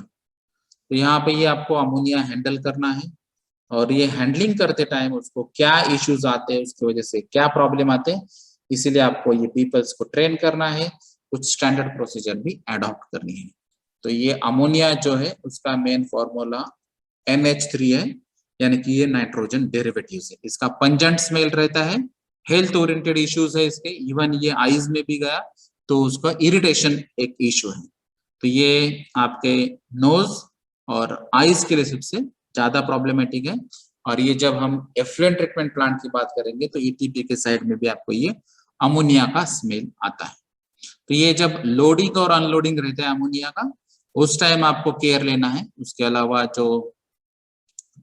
तो यहाँ पे ये आपको अमोनिया हैंडल करना है, और ये हैंडलिंग करते टाइम उसको क्या इश्यूज आते हैं, उसकी वजह से क्या प्रॉब्लम आते हैं, इसीलिए आपको ये पीपल्स को ट्रेन करना है, कुछ स्टैंडर्ड प्रोसीजर भी अडॉप्ट करनी है। तो ये अमोनिया जो है उसका मेन फॉर्मूला NH3 है, यानी कि ये नाइट्रोजन डेरिवेटिव है। इसका पंजेंट स्मेल रहता है, हेल्थ ओरिएंटेड इश्यूज है इसके, इवन ये आईज में भी गया तो उसका इरिटेशन एक इश्यू है। तो ये आपके नोज और आईज के लिए सबसे ज्यादा प्रॉब्लमेटिक है। और ये जब हम एफ्लुएंट ट्रीटमेंट प्लांट की बात करेंगे तो ETP के साइड में भी आपको ये अमोनिया का स्मेल आता है। तो ये जब लोडिंग और अनलोडिंग रहता है अमोनिया का, उस टाइम आपको केयर लेना है। उसके अलावा जो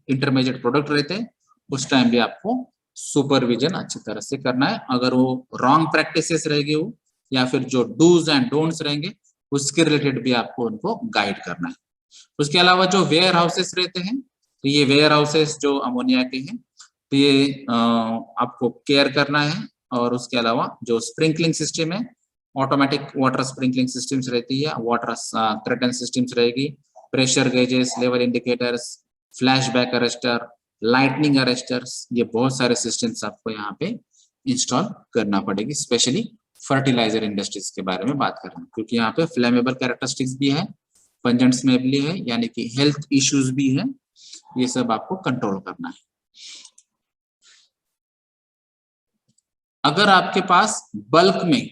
इंटरमीडिएट प्रोडक्ट रहते हैं उस टाइम भी आपको सुपरविजन अच्छी तरह से करना है। अगर वो रॉन्ग प्रैक्टिसेस रहेगी वो, या फिर जो डूज एंड डोंट्स रहेंगे उसके रिलेटेड भी आपको उनको गाइड करना है। उसके अलावा जो वेयर हाउसेस रहते हैं, तो ये वेयर हाउसेस जो अमोनिया के हैं, तो ये आपको केयर करना है। और उसके अलावा जो स्प्रिंकलिंग सिस्टम है, ऑटोमेटिक वाटर स्प्रिंकलिंग सिस्टम्स रहती है, वाटर कर्टन सिस्टम्स रहेगी, pressure gauges, level indicators, flashback arrester, lightning arresters, ये बहुत सारे सिस्टम्स आपको यहाँ पे इंस्टॉल करना पड़ेगी। स्पेशली फर्टिलाइजर इंडस्ट्रीज के बारे में बात कर रहे हैं, क्योंकि यहाँ पे फ्लेमेबल कैरेक्टरिस्टिक्स भी है, पंजेंट स्मेल भी है, यानी कि हेल्थ इश्यूज भी है, ये सब आपको कंट्रोल करना है। अगर आपके पास बल्क में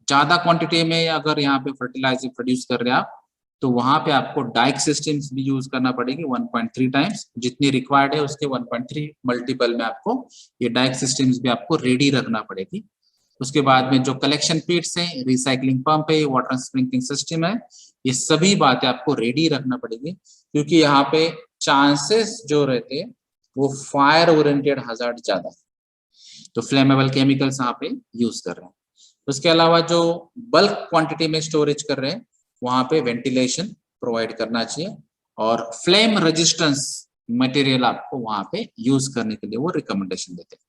ज्यादा क्वांटिटी में अगर यहाँ पे फर्टिलाइजर प्रोड्यूस कर रहे हैं आप, तो वहां पे आपको डाइक सिस्टम्स भी यूज करना पड़ेगी 1.3 टाइम्स, जितनी रिक्वायर्ड है उसके 1.3 मल्टीपल में आपको ये डाइक सिस्टम्स भी आपको रेडी रखना पड़ेगी। उसके बाद में जो कलेक्शन पिट्स है, रिसाइकलिंग पंप है, वाटर स्प्रिंकलिंग सिस्टम है, ये सभी बातें आपको रेडी रखना पड़ेगी, क्योंकि यहाँ पे चांसेस जो रहते हैं वो फायर ओरिएंटेड हजार्ड ज्यादा है, तो फ्लेमेबल केमिकल्स यहाँ पे यूज कर रहे हैं। उसके अलावा जो बल्क क्वांटिटी में स्टोरेज कर रहे हैं वहां पे वेंटिलेशन प्रोवाइड करना चाहिए, और फ्लेम रेजिस्टेंस मटेरियल आपको वहां पे यूज करने के लिए वो रिकमेंडेशन देते हैं।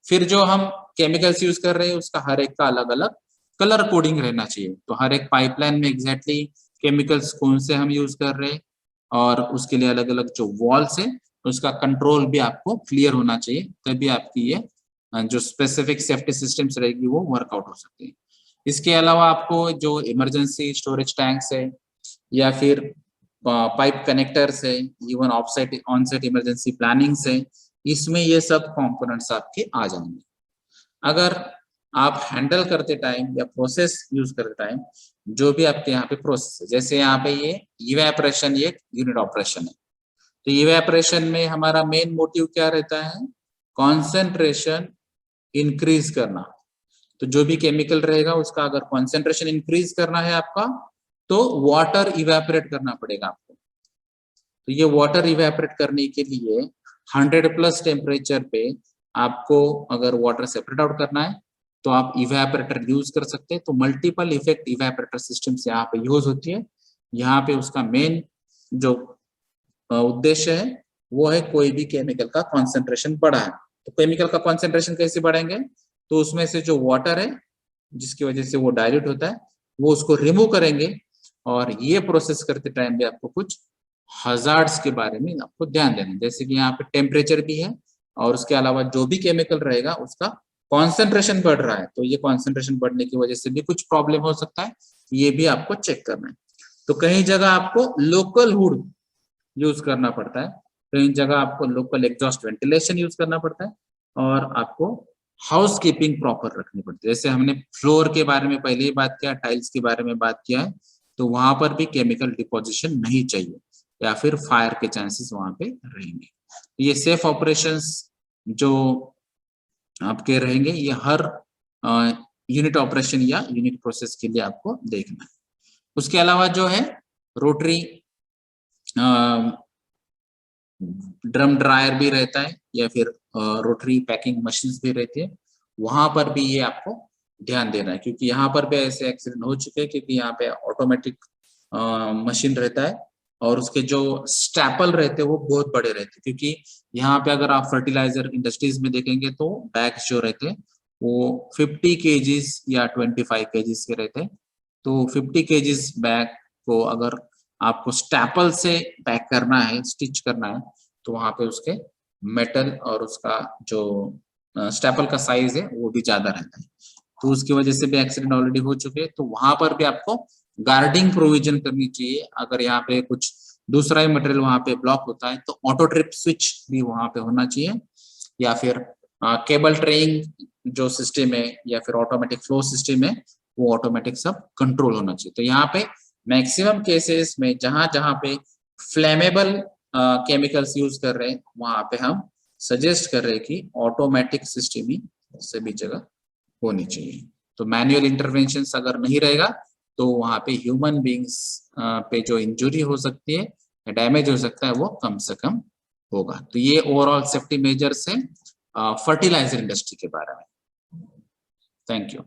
फिर जो हम केमिकल्स यूज कर रहे हैं उसका हर एक का अलग अलग कलर कोडिंग रहना चाहिए, तो हर एक पाइपलाइन में एग्जैक्टली केमिकल्स कौन से हम यूज कर रहे हैं और उसके लिए अलग अलग जो वॉल्स है उसका कंट्रोल भी आपको क्लियर होना चाहिए, तभी आपकी ये जो स्पेसिफिक सेफ्टी सिस्टम्स रहेगी वो वर्कआउट हो सकती है। इसके अलावा आपको जो इमरजेंसी स्टोरेज टैंक्स है या फिर पाइप कनेक्टर्स है, even offsite onsite emergency plannings है, इसमें ये सब कंपोनेंट्स आपके आ जाएंगे। अगर आप हैंडल करते टाइम या प्रोसेस यूज करते टाइम जो भी आपके यहाँ पे प्रोसेस है, जैसे यहाँ पे ये इवेपोरेशन ये यूनिट ऑपरेशन है, तो इवेपोरेशन में हमारा मेन मोटिव क्या रहता है, कॉन्सेंट्रेशन इंक्रीज करना। तो जो भी केमिकल रहेगा उसका अगर कॉन्सेंट्रेशन इंक्रीज करना है आपका, तो वाटर इवेपोरेट करना पड़ेगा आपको। तो ये वाटर इवेपोरेट करने के लिए 100+ टेम्परेचर पे आपको अगर वाटर सेपरेट आउट करना है तो आप इवेपोरेटर यूज कर सकते हैं। तो मल्टीपल इफेक्ट इवेपोरेटर सिस्टम्स यहाँ पे यूज होती है। यहाँ पे उसका मेन जो उद्देश्य है वो है कोई भी केमिकल का कॉन्सेंट्रेशन बढ़ा है, तो केमिकल का कॉन्सेंट्रेशन कैसे बढ़ाएंगे, तो उसमें से जो वाटर है जिसकी वजह से वो डाइल्यूट होता है वो उसको रिमूव करेंगे, और ये प्रोसेस करते टाइम भी आपको कुछ हजार्ड्स के बारे में आपको ध्यान देना है, जैसे कि यहाँ पे टेम्परेचर भी है और उसके अलावा जो भी केमिकल रहेगा उसका कॉन्सेंट्रेशन बढ़ रहा है, तो ये कॉन्सेंट्रेशन बढ़ने की वजह से भी कुछ प्रॉब्लम हो सकता है, ये भी आपको चेक करना है। तो कहीं जगह आपको लोकल हुड यूज करना पड़ता है, कहीं जगह आपको लोकल एग्जॉस्ट वेंटिलेशन यूज करना पड़ता है, और आपको हाउस कीपिंग प्रॉपर रखनी पड़ती है। जैसे हमने फ्लोर के बारे में पहले ही बात किया, टाइल्स के बारे में बात किया है, तो वहां पर भी केमिकल डिपोजिशन नहीं चाहिए या फिर फायर के चांसेस वहां पे रहेंगे। ये सेफ ऑपरेशंस जो आपके रहेंगे ये हर यूनिट ऑपरेशन या यूनिट प्रोसेस के लिए आपको देखना है। उसके अलावा जो है रोटरी ड्रम ड्रायर भी रहता है या फिर रोटरी पैकिंग मशीन्स भी रहती है, वहां पर भी ये आपको ध्यान देना है, क्योंकि यहाँ पर भी ऐसे एक्सीडेंट हो चुके हैं, क्योंकि यहाँ पे ऑटोमेटिक मशीन रहता है और उसके जो स्टैपल रहते हैं वो बहुत बड़े रहते हैं, क्योंकि यहाँ पे अगर आप फर्टिलाइजर इंडस्ट्रीज में देखेंगे तो बैग्स जो रहते हैं वो 50 केजीज या 25 केजीज के रहते हैं, तो 50 केजीज बैग को अगर आपको स्टैपल से पैक करना है, स्टिच करना है, तो वहां पे उसके मेटल और उसका जो स्टैपल का साइज है वो भी ज्यादा रहता है, तो उसकी वजह से भी एक्सीडेंट ऑलरेडी हो चुके हैं। तो वहां पर भी आपको गार्डिंग प्रोविजन करनी चाहिए। अगर यहाँ पे कुछ दूसरा ही मटेरियल वहां पे ब्लॉक होता है तो ऑटो ट्रिप स्विच भी वहां पे होना चाहिए, या फिर केबल ट्रेइंग जो सिस्टम है या फिर ऑटोमेटिक फ्लो सिस्टम है वो ऑटोमेटिक सब कंट्रोल होना चाहिए। तो यहाँ पे मैक्सिमम केसेस में जहां जहां पे फ्लेमेबल केमिकल्स यूज कर रहे हैं वहां पे हम सजेस्ट कर रहे हैं कि ऑटोमेटिक सिस्टम ही सभी जगह होनी चाहिए। तो मैनुअल इंटरवेंशन अगर नहीं रहेगा तो वहां पे ह्यूमन बींग्स पे जो इंजुरी हो सकती है या डैमेज हो सकता है वो कम से कम होगा। तो ये ओवरऑल सेफ्टी मेजर्स है फर्टिलाइजर इंडस्ट्री के बारे में। Thank you.